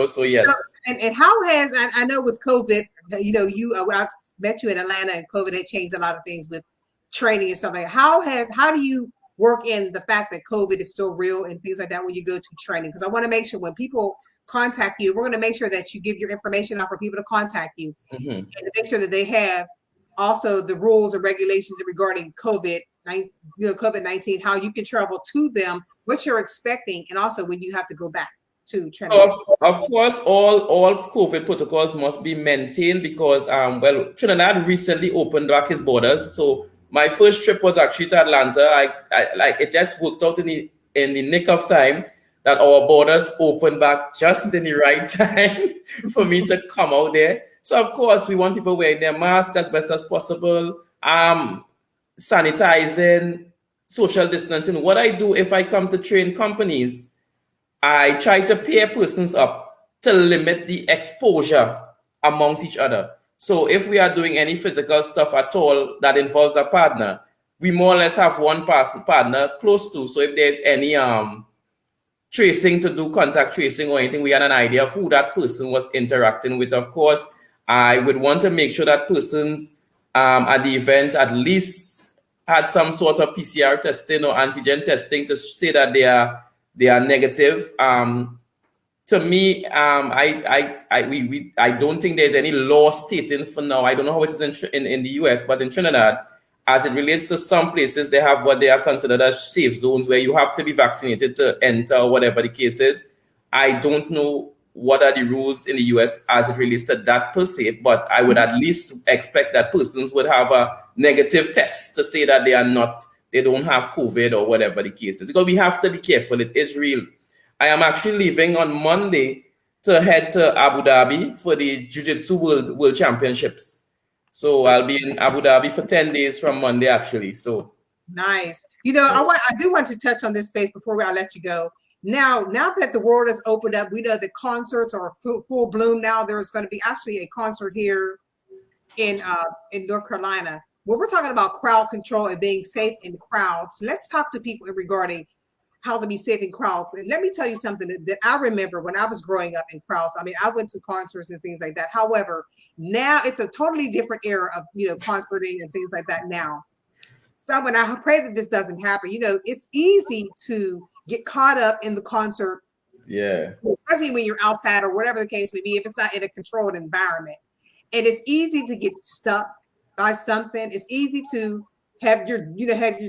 So yes. And how has, I know with COVID, I've met you in Atlanta, and COVID had changed a lot of things with training and stuff like that. How do you work in the fact that COVID is still real and things like that when you go to training? Because I want to make sure when people contact you, we're going to make sure that you give your information out for people to contact you, and to make sure that they have also the rules and regulations regarding COVID-19, how you can travel to them, what you're expecting, and also when you have to go back to Trinidad. Of course, all COVID protocols must be maintained, because Trinidad recently opened back its borders. So my first trip was actually to Atlanta. It just worked out in the nick of time that our borders opened back just in the right time for me to come out there. So of course, we want people wearing their masks as best as possible, sanitizing, social distancing. What I do if I come to train companies, I try to pair persons up to limit the exposure amongst each other. So if we are doing any physical stuff at all that involves a partner, we more or less have one partner close to. So if there's any tracing to do, contact tracing or anything, we had an idea of who that person was interacting with. Of course, I would want to make sure that persons at the event at least had some sort of PCR testing or antigen testing to say that they are negative. To me, I don't think there's any law stating for now. I don't know how it is in the US, but in Trinidad, as it relates to some places, they have what they are considered as safe zones where you have to be vaccinated to enter, whatever the case is. I don't know what are the rules in the US as it relates to that per se, but I would at least expect that persons would have a negative test to say that they don't have COVID or whatever the case is. Because we have to be careful. It is real. I am actually leaving on Monday to head to Abu Dhabi for the JuJitsu World Championships. So I'll be in Abu Dhabi for 10 days from Monday, actually. So nice. I do want to touch on this space before I let you go. Now that the world has opened up, we know that concerts are full bloom now. There's going to be actually a concert here in North Carolina where we're talking about crowd control and being safe in crowds. Let's talk to people regarding how to be safe in crowds. And let me tell you something that I remember when I was growing up in crowds. I mean, I went to concerts and things like that. However, now it's a totally different era of concerting and things like that now. So when I pray that this doesn't happen, it's easy to get caught up in the concert. Yeah. Especially when you're outside or whatever the case may be, if it's not in a controlled environment. And it's easy to get stuck by something. It's easy to have your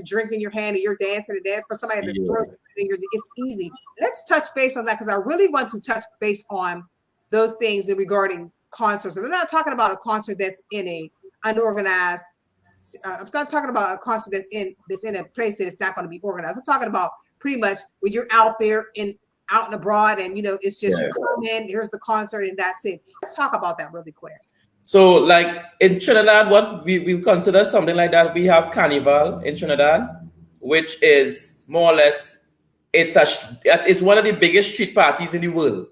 drink in your hand and you're dancing and dance for somebody to throw something in your. It's easy. Let's touch base on that, because I really want to touch base on those things regarding concerts. And we're not talking about a concert that's in a unorganized. I'm not talking about a concert that's in a place that's not going to be organized. I'm talking about pretty much when you're out there out and abroad, and it's just you come in, here's the concert, and that's it. Let's talk about that really quick. So, like in Trinidad, what we consider something like that, we have Carnival in Trinidad, which is more or less it's one of the biggest street parties in the world.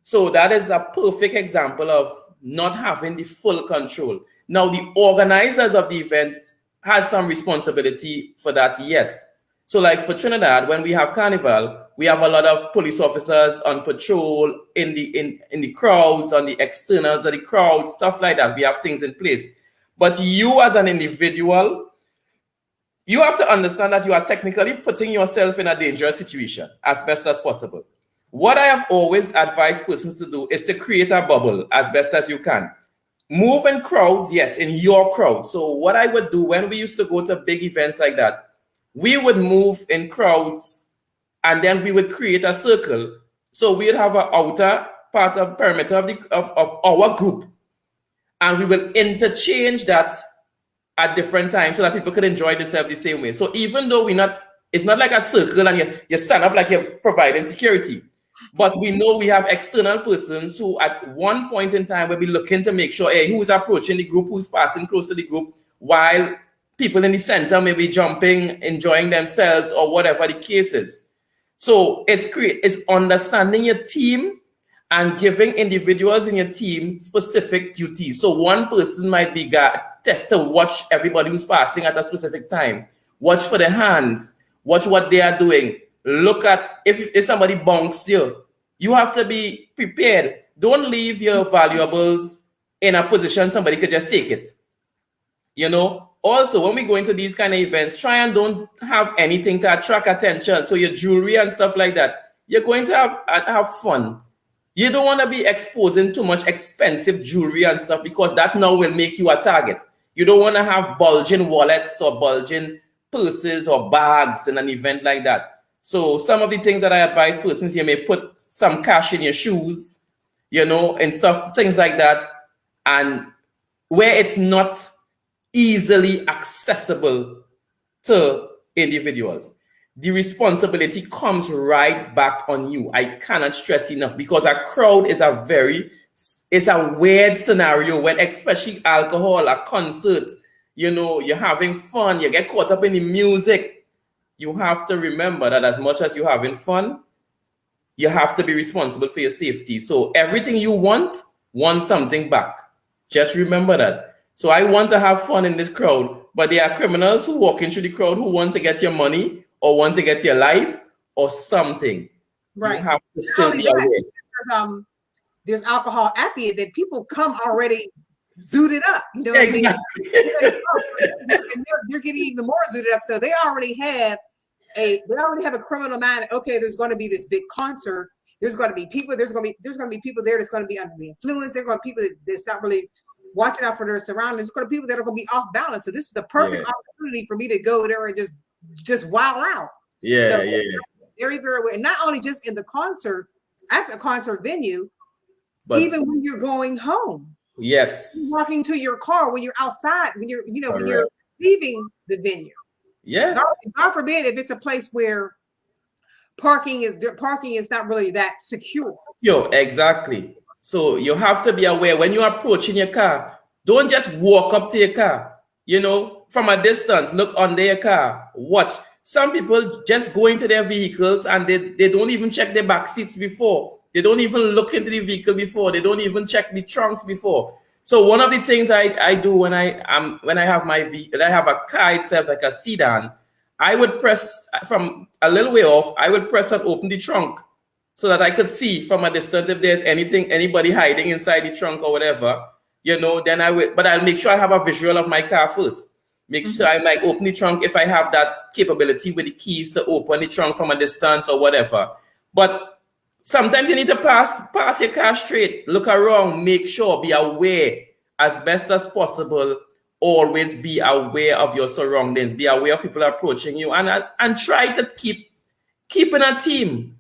So that is a perfect example of not having the full control. Now, the organizers of the event has some responsibility for that, yes. So like for Trinidad, when we have Carnival, we have a lot of police officers on patrol in the crowds, on the externals of the crowd, stuff like that. We have things in place. But you as an individual, you have to understand that you are technically putting yourself in a dangerous situation as best as possible. What I have always advised persons to do is to create a bubble as best as you can. Move in crowds, yes, in your crowd. So what I would do when we used to go to big events like that, we would move in crowds and then we would create a circle So we'll have an outer part of perimeter of our group, and we will interchange that at different times so that people could enjoy themselves the same way. So even though it's not like a circle and you stand up like you're providing security, but we know we have external persons who at one point in time will be looking to make sure, hey, who's approaching the group, who's passing close to the group, while people in the center may be jumping, enjoying themselves, or whatever the case is. So it's understanding your team and giving individuals in your team specific duties. So one person might be test to watch everybody who's passing at a specific time. Watch for the hands. Watch what they are doing. Look at if somebody bonks you. You have to be prepared. Don't leave your valuables in a position somebody could just take it. You know, also when we go into these kind of events, try and don't have anything to attract attention. So your jewelry and stuff like that, you're going to have fun. You don't want to be exposing too much expensive jewelry and stuff, because that now will make you a target. You don't want to have bulging wallets or bulging purses or bags in an event like that. So some of the things that I advise persons, you may put some cash in your shoes, you know, and stuff, things like that. And where it's not easily accessible to individuals, the responsibility comes right back on you. I cannot stress enough, because a crowd is it's a weird scenario when, especially alcohol, a concert, you know, you're having fun, you get caught up in the music. You have to remember that as much as you're having fun, you have to be responsible for your safety. So everything you want something back. Just remember that. So I want to have fun in this crowd, but there are criminals who walk into the crowd who want to get your money or want to get your life or something. Right. You have to still be aware. There's alcohol at the event. People come already zooted up. You know what exactly. I mean? And they're getting even more zooted up. So they already have a criminal mind. Okay, there's going to be this big concert. There's going to be people. There's going to be people there that's going to be under the influence. There's going to be people that's not really watching out for their surroundings. There's going to be people that are going to be off balance. So this is the perfect opportunity for me to go there and just wild out. Yeah, Very, very well. And not only just in the concert, at the concert venue, but even when you're going home. Yes. You're walking to your car, when you're outside, when you're leaving the venue. Yeah. God forbid if it's a place where parking is not really that secure. Exactly. So you have to be aware when you're approaching your car, don't just walk up to your car, you know, from a distance, look under your car, watch. Some people just go into their vehicles and they don't even check their back seats before. They don't even look into the vehicle before. They don't even check the trunks before. So one of the things I do when I have I have a car itself, like a sedan, I would press from a little way off, I would press and open the trunk so that I could see from a distance if there's anybody hiding inside the trunk or whatever, you know, then but I'll make sure I have a visual of my car first. Make sure I might open the trunk if I have that capability with the keys to open the trunk from a distance or whatever. But sometimes you need to pass your car straight, look around, make sure, be aware as best as possible. Always be aware of your surroundings, be aware of people approaching you, and try to keep in a team.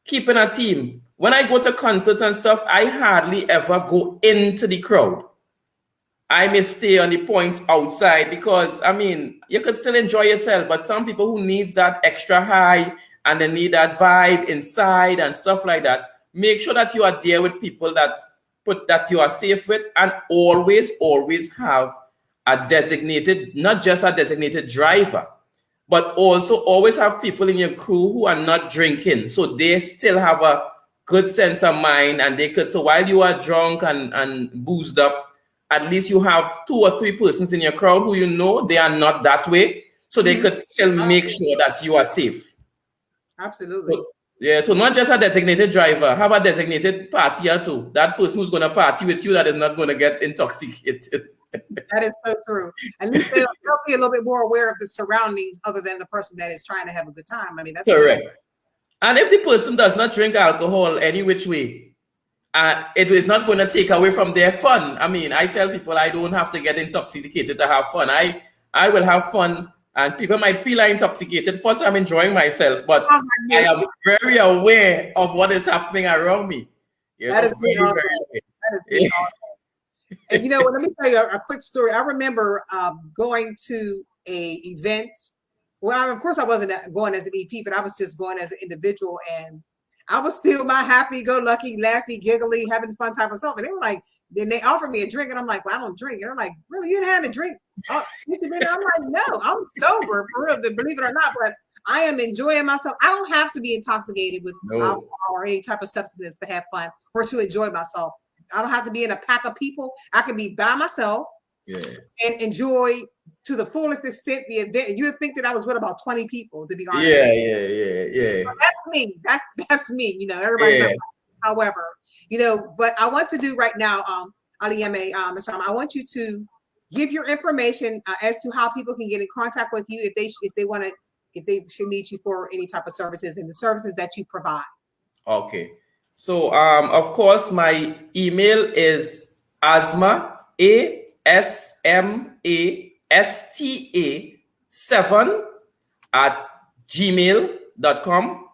Keep in a team. When I go to concerts and stuff, I hardly ever go into the crowd. I may stay on the points outside because, I mean, you can still enjoy yourself, but some people who needs that extra high and they need that vibe inside and stuff like that, make sure that you are there with people that you are safe with, and always have a designated, not just a designated driver, but also always have people in your crew who are not drinking. So they still have a good sense of mind, and so while you are drunk and boozed up, at least you have 2 or 3 persons in your crowd who you know they are not that way. So they could still make sure that you are safe. Absolutely. So not just a designated driver, have a designated partier too. That person who's going to party with you that is not going to get intoxicated. That is so true. And they'll be a little bit more aware of the surroundings other than the person that is trying to have a good time. I mean, that's correct. And if the person does not drink alcohol any which way, it is not going to take away from their fun. I mean, I tell people I don't have to get intoxicated to have fun. I will have fun and people might feel I'm intoxicated. First, I'm enjoying myself, but Oh, I am very aware of what is happening around me. That is very, awesome. very That is awesome. And you know what? Let me tell you a quick story. I remember going to a event. Well, of course, I wasn't going as an EP, but I was just going as an individual, and I was still my happy-go-lucky, laughy, giggly, having fun type of self. And they were like, then they offered me a drink, and I'm like, well, I don't drink. And they're like, really, you didn't have a drink? Oh, I'm like, no, I'm sober for real, believe it or not. But I am enjoying myself. I don't have to be intoxicated with alcohol or any type of substance to have fun or to enjoy myself. I don't have to be in a pack of people. I can be by myself and enjoy to the fullest extent the event. You would think that I was with about 20 people, to be honest. Yeah. So that's me. That's me. You know, everybody's not. However, you know, but I want to do right now, Oluyemi Mashama, I want you to give your information as to how people can get in contact with you if they should need you for any type of services and the services that you provide. Okay. So of course my email is asma ASMASTA 7@gmail.com.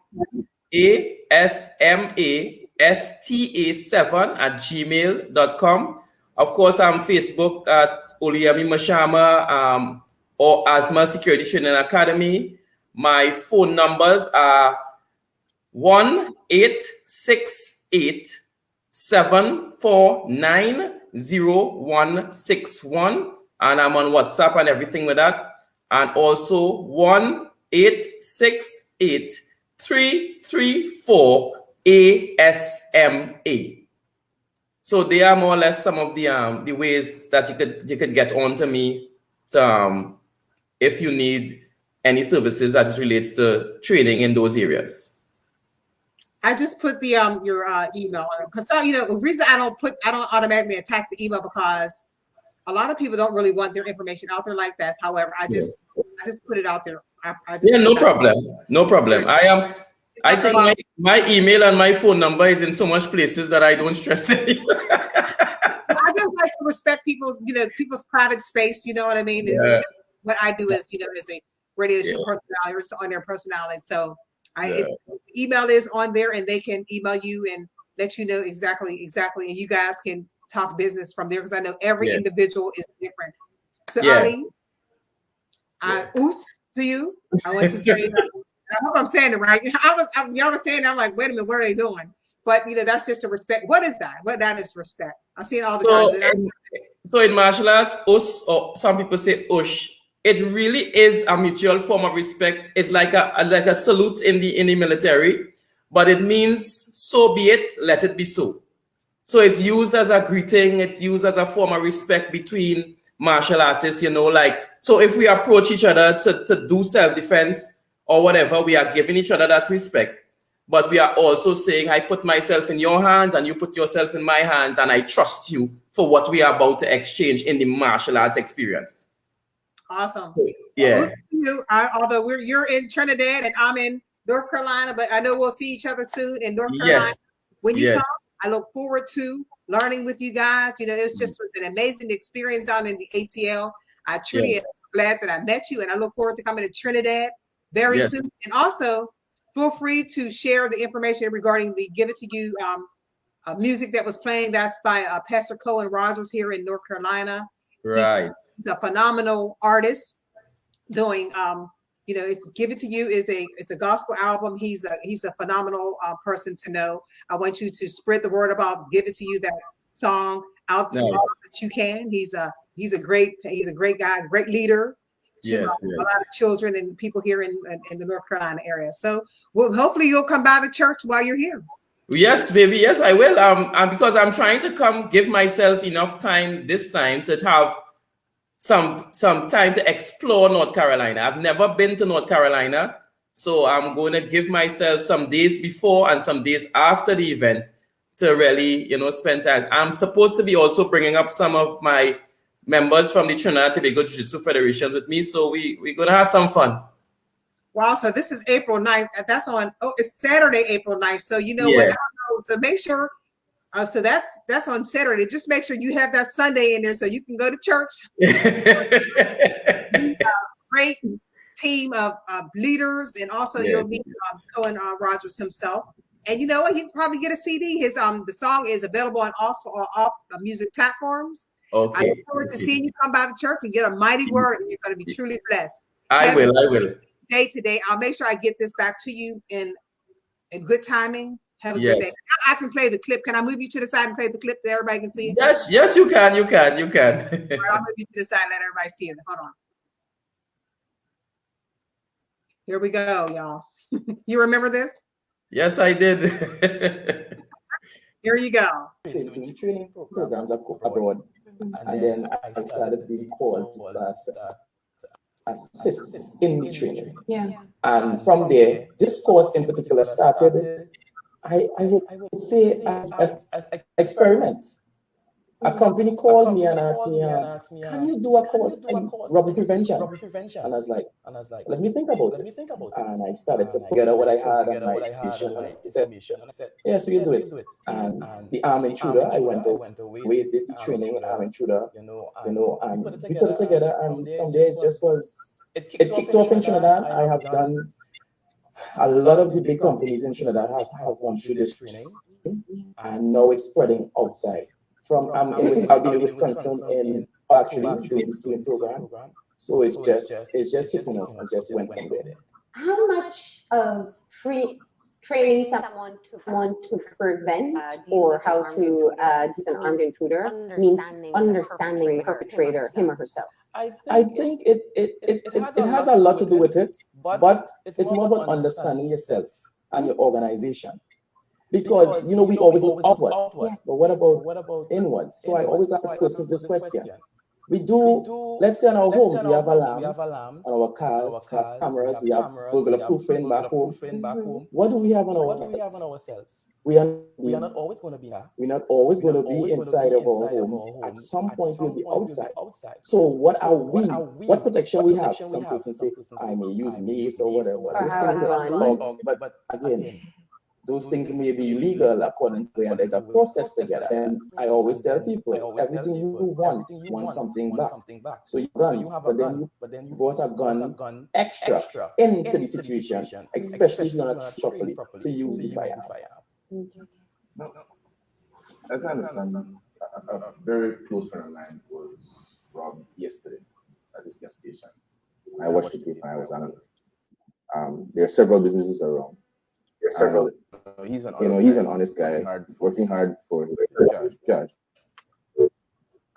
ASMASTA 7@gmail.com. Of course, I'm Facebook at Oluyemi Mashama or Asthma Security Training Academy. My phone numbers are 1-868-749-0161, and I'm on WhatsApp and everything with that. And also 1-868-334-ASMA. So they are more or less some of the ways that you could get on to me to, if you need any services that it relates to training in those areas. I just put the your email on because you know the reason I don't automatically attack the email because a lot of people don't really want their information out there like that. However, I just put it out there. No problem. I think my email and my phone number is in so much places that I don't stress it. I just like to respect people's private space. You know what I mean? What I do is as a radio show personality or on their personality. So email is on there, and they can email you and let you know exactly, and you guys can talk business from there because I know every individual is different. So Ali, oos to you. I want to say, I hope I'm saying it right. Y'all were saying, I'm like, wait a minute, what are they doing? But that's just a respect. What is that? What that is respect. I've seen all the guys. So in martial arts, us, or some people say ush. It really is a mutual form of respect. It's like a salute in the military, but it means so be it, let it be so. So it's used as a greeting. It's used as a form of respect between martial artists. So if we approach each other to do self-defense or whatever, we are giving each other that respect. But we are also saying, I put myself in your hands and you put yourself in my hands, and I trust you for what we are about to exchange in the martial arts experience. Awesome. Yeah. Although you're in Trinidad and I'm in North Carolina, but I know we'll see each other soon in North Carolina. Yes. When you come, I look forward to learning with you guys. It was an amazing experience down in the ATL. I truly am glad that I met you, and I look forward to coming to Trinidad very soon. And also, feel free to share the information regarding the Give It To You music that was playing. That's by Pastor Cohen Rogers here in North Carolina. Right. He's a phenomenal artist doing it's Give It To You it's a gospel album. He's a phenomenal person to know. I want you to spread the word about Give It To You, that song, out to all that you can. He's a great guy, great leader to a lot of children and people here in the North Carolina area. So hopefully you'll come by the church while you're here. Yes, baby. Yes, I will. Because I'm trying to give myself enough time this time to have some time to explore North Carolina. I've never been to North Carolina, so I'm going to give myself some days before and some days after the event to really, spend time. I'm supposed to be also bringing up some of my members from the Trinidad and Tobago JuJitsu Federation with me, so we're going to have some fun. Wow, so this is April 9th. That's it's Saturday, April 9th. So what? I don't know. So make sure. So that's on Saturday. Just make sure you have that Sunday in there so you can go to church. team of leaders, and also you'll meet Cohen Rogers himself. And you know what? You can probably get a CD. His the song is available on also on all music platforms. Okay. I look forward to seeing you come by the church and get a mighty word, and you're going to be truly blessed. I will. Day today, I'll make sure I get this back to you in good timing. Have a Yes. good day. I can play the clip. Can I move you to the side and play the clip that everybody can see? Yes, you can. All right, I'll move you to the side and let everybody see it. Hold on. Here we go, y'all. You remember this? Yes, I did. Here you go. Doing training programs abroad, and then I started being called to start assist in the training. Yeah. And from there, this course in particular started, I would say, as experiments. A company called me and asked me, can you do a course in robbery prevention? And I was like, let me think about it. And I started to put together what I had and my education. And he said, yes, we'll do it. And the armed intruder, I went away, did the training with armed intruder, and we put it together. And from there, it kicked off in Trinidad. I have done a lot of the big companies in Trinidad have gone through this training, and now it's spreading outside. I've been in Wisconsin in actually doing the same program, so it's just hitting us. I just went from there. How much of training someone to prevent or how to deal with an armed intruder means understanding the perpetrator, him or herself? I think it has a lot to do with it, but it's more about understanding yourself and your organization. Because we always look outward, but what about inward? So I always ask persons this question. We do, let's say in our homes, we have alarms, on our cars, we have cameras, we have burglar proofing back home. What do we have on ourselves? We are not always going to be there. We're not always going to be inside of our homes. At some point, we'll be outside. So what are we? What protection we have? Some persons say, I may use mace or whatever. But again, those things may be illegal according to where there's a process together. And I always tell people, everything you want something back. So you gun, but then you brought a gun extra into the situation, especially if you're not properly to use the firearm. No. As I understand, a very close friend of mine was robbed yesterday at this gas station. I watched the tape and I was angry. There are several businesses around. He's an honest guy, working hard for his cash.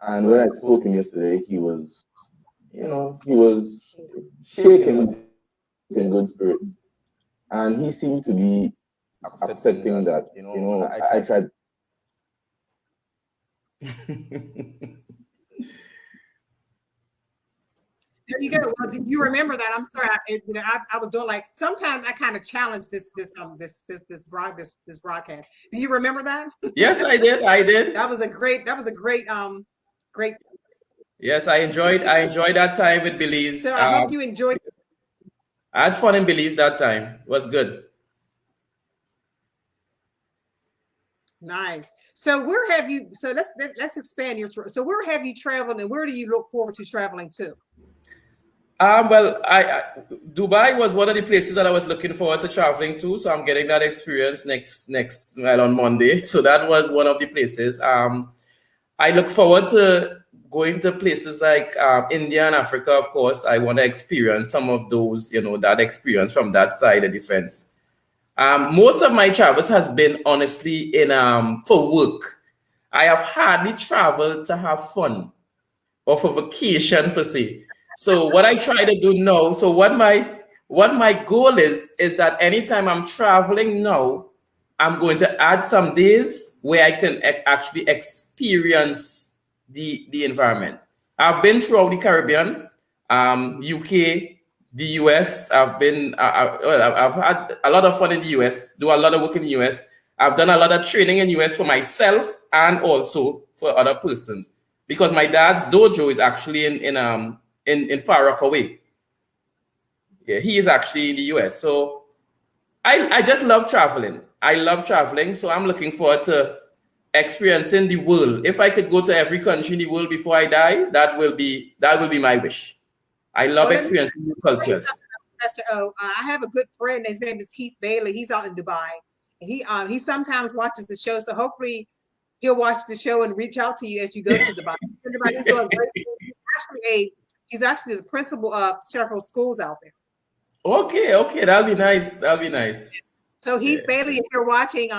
And when I spoke to him yesterday, he was shaking in good spirits, and he seemed to be accepting that. I tried. There you go. Well, do you remember that? I'm sorry. I was doing sometimes I kind of challenge this broadcast. Do you remember that? Yes, I did. That was a great. Great. Yes, I enjoyed that time with Belize. So I hope you enjoyed. I had fun in Belize that time. It was good. Nice. So where have you? So let's expand your. So where have you traveled, and where do you look forward to traveling to? Well, Dubai was one of the places that I was looking forward to traveling to. So I'm getting that experience next on Monday. So that was one of the places. I look forward to going to places like India and Africa. Of course, I want to experience some of those, that experience from that side of the fence. Most of my travels has been honestly for work. I have hardly traveled to have fun or for vacation per se. So what I try to do now, so what my goal is that anytime I'm traveling now, I'm going to add some days where I can actually experience the environment. I've been throughout the Caribbean, UK, the US. I've had a lot of fun in the US, do a lot of work in the US. I've done a lot of training in the US for myself and also for other persons, because my dad's dojo is actually in Far Rockaway. Yeah, he is actually in the US. So I just love traveling. I love traveling. So I'm looking forward to experiencing the world. If I could go to every country in the world before I die, that will be my wish. I love experiencing new cultures. Professor O. I have a good friend. His name is Heath Bailey. He's out in Dubai, and he sometimes watches the show. So hopefully, he'll watch the show and reach out to you as you go to Dubai. He's doing great. He's actually the principal of several schools out there. Okay, that'll be nice. That'll be nice. So Heath Bailey, if you're watching,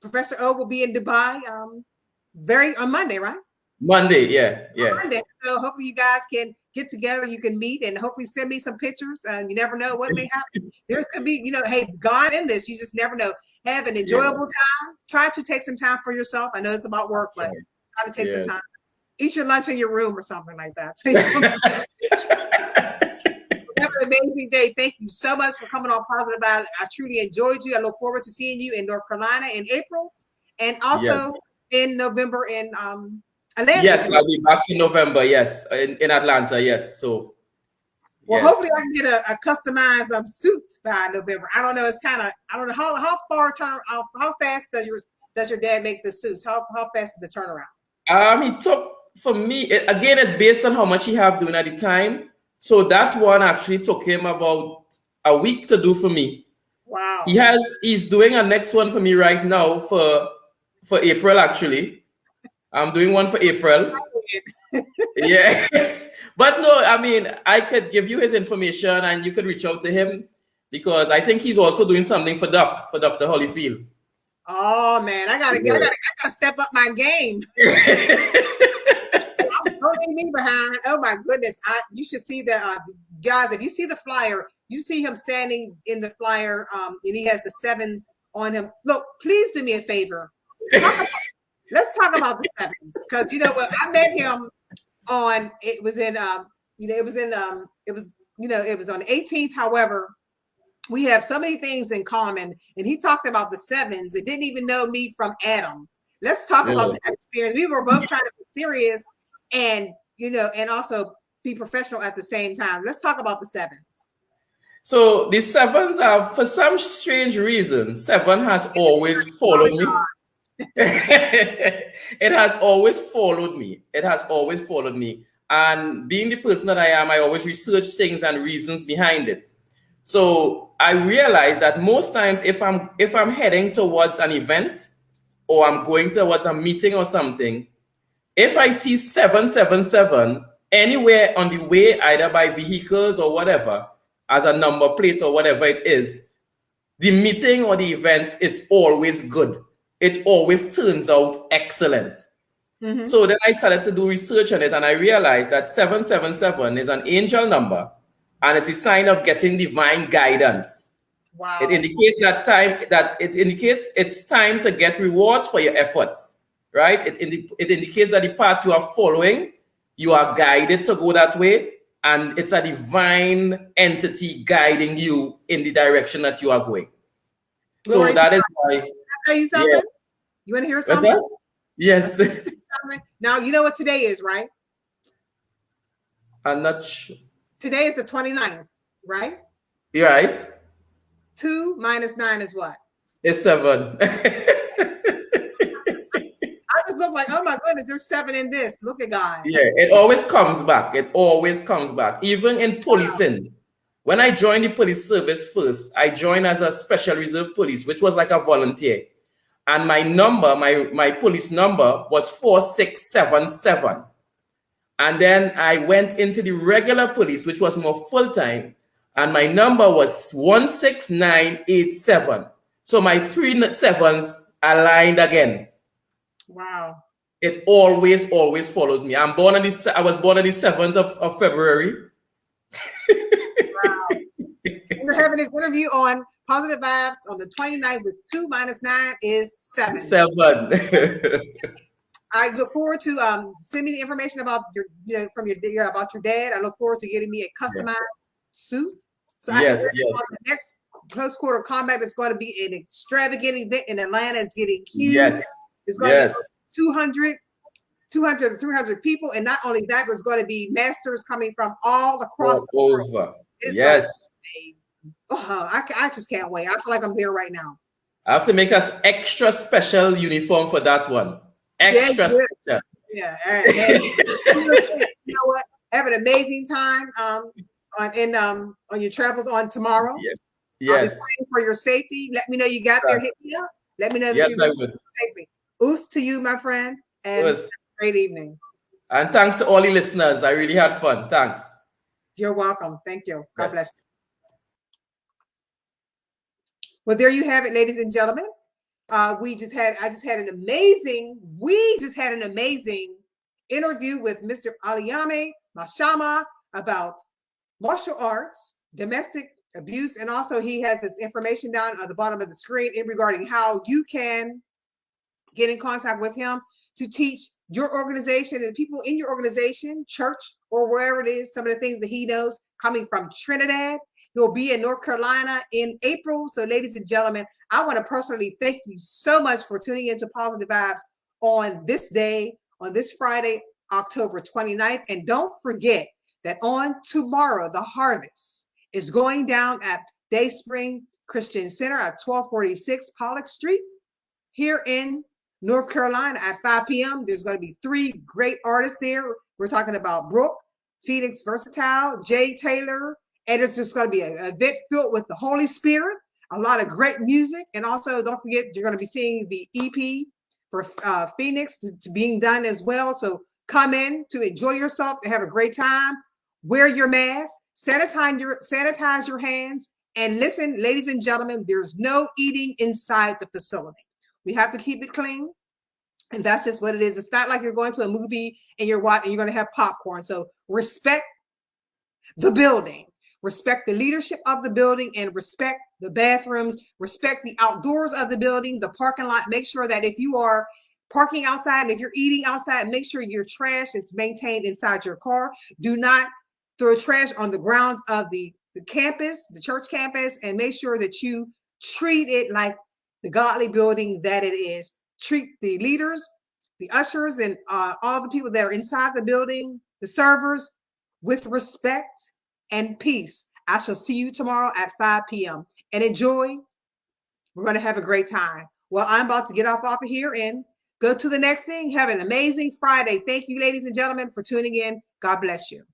Professor O will be in Dubai on Monday, right? Monday, yeah. Monday. So hopefully you guys can get together, you can meet, and hopefully send me some pictures. And you never know what may happen. There could be, hey, God in this. You just never know. Have an enjoyable time. Try to take some time for yourself. I know it's about work, but try to take some time. Eat your lunch in your room or something like that. Have an amazing day. Thank you so much for coming on Positive Vibes. I truly enjoyed you. I look forward to seeing you in North Carolina in April, and also in November in Atlanta. Yes, I'll be back in November. Yes, in Atlanta. Yes, so. Hopefully I can get a customized suit by November. I don't know. It's kind of, I don't know how fast does your dad make the suits? How fast is the turnaround? It took for me again. It's based on how much he have doing at the time. So that one actually took him about a week to do for me. Wow. He's doing a next one for me right now for April actually. I'm doing one for April. Yeah. But no, I mean, I could give you his information and you could reach out to him because I think he's also doing something for Dr. Holyfield. Oh man, I gotta step up my game. I'm putting me behind. Oh my goodness. You should see the guys, if you see the flyer, you see him standing in the flyer, and he has the 7s on him. Look, please do me a favor. Let's talk about the 7s. Because you know what, I met him on it was on the 18th. However, we have so many things in common, and he talked about the 7s and didn't even know me from Adam. Let's talk about that experience. We were both trying to be serious and also be professional at the same time. Let's talk about the 7s. So the 7s are, for some strange reason, 7 has always followed me. It has always followed me. And being the person that I am, I always research things and reasons behind it. So I realize that most times if I'm heading towards an event or I'm going towards a meeting or something, if I see 777 anywhere on the way, either by vehicles or whatever, as a number plate or whatever it is, the meeting or the event is always good. It always turns out excellent. Mm-hmm. So then I started to do research on it and I realized that 777 is an angel number and it's a sign of getting divine guidance. Wow. It indicates it's time to get rewards for your efforts, right? It indicates that the path you are following, you are guided to go that way, and it's a divine entity guiding you in the direction that you are going. So that is why. Can I tell you something? Yeah. You want to hear something? Yes. Now, you know what today is, right? I'm not sure. Today is the 29th, right? You're right. 2 minus 9 is what? It's 7. I just look like, oh my goodness, there's 7 in this. Look at God. Yeah, it always comes back. Even in policing. When I joined the police service first, I joined as a special reserve police, which was like a volunteer. And my number, my police number was 4677. And then I went into the regular police, which was more full-time, and my number was 16987. So my 3 7s aligned again. Wow. It always follows me. I was born on the 7th of February. Wow. We're having this interview on Positive Vibes on the 29th with 2 minus 9 is 7. 7. I look forward to send me the information about about your dad. I look forward to getting me a customized suit. So yes. The next close quarter combat is going to be an extravagant event in Atlanta. It's getting huge. Yes. It's going to be 200 to 300 people, and not only that, there's going to be masters coming from all across the world. Yes. I just can't wait. I feel like I'm there right now. I have to make us extra special uniform for that one. Extra special. Yeah. You know what? Have an amazing time. on your travels on tomorrow. Yes. I'll be Yes. praying for your safety. Let me know you got there. Hit me up. Let me know that Yes, you I got will. there safely. Oos to you, my friend, and Yes. have a great evening. And thanks to all the listeners. I really had fun. Thanks. You're welcome. Thank you. God bless Yes. you. Well, there you have it, ladies and gentlemen. We just had an amazing interview with Mr. Oluyemi Mashama about martial arts, domestic abuse, and also he has this information down at the bottom of the screen in regarding how you can get in contact with him to teach your organization and people in your organization, church, or wherever it is, some of the things that he knows coming from Trinidad. He'll be in North Carolina in April. So, ladies and gentlemen, I want to personally thank you so much for tuning into Positive Vibes on this day, on this Friday, October 29th. And don't forget that on tomorrow, the harvest is going down at Dayspring Christian Center at 1246 Pollock Street here in North Carolina at 5 p.m. There's going to be 3 great artists there. We're talking about Brooke, Phoenix Versatile, Jay Taylor, and it's just going to be an event filled with the Holy Spirit, a lot of great music, and also don't forget you're going to be seeing the EP for Phoenix to being done as well. So come in to enjoy yourself, to have a great time. Wear your mask, sanitize your hands, and listen, ladies and gentlemen, there's no eating inside the facility. We have to keep it clean. And that's just what it is. It's not like you're going to a movie and you're going to have popcorn. So respect the building, respect the leadership of the building, and respect the bathrooms, respect the outdoors of the building, the parking lot. Make sure that if you are parking outside and if you're eating outside, make sure your trash is maintained inside your car. Do not throw trash on the grounds of the campus, the church campus, and make sure that you treat it like the godly building that it is. Treat the leaders, the ushers, and all the people that are inside the building, the servers, with respect and peace. I shall see you tomorrow at 5 p.m. and enjoy. We're going to have a great time. Well, I'm about to get off of here and go to the next thing. Have an amazing Friday. Thank you, ladies and gentlemen, for tuning in. God bless you.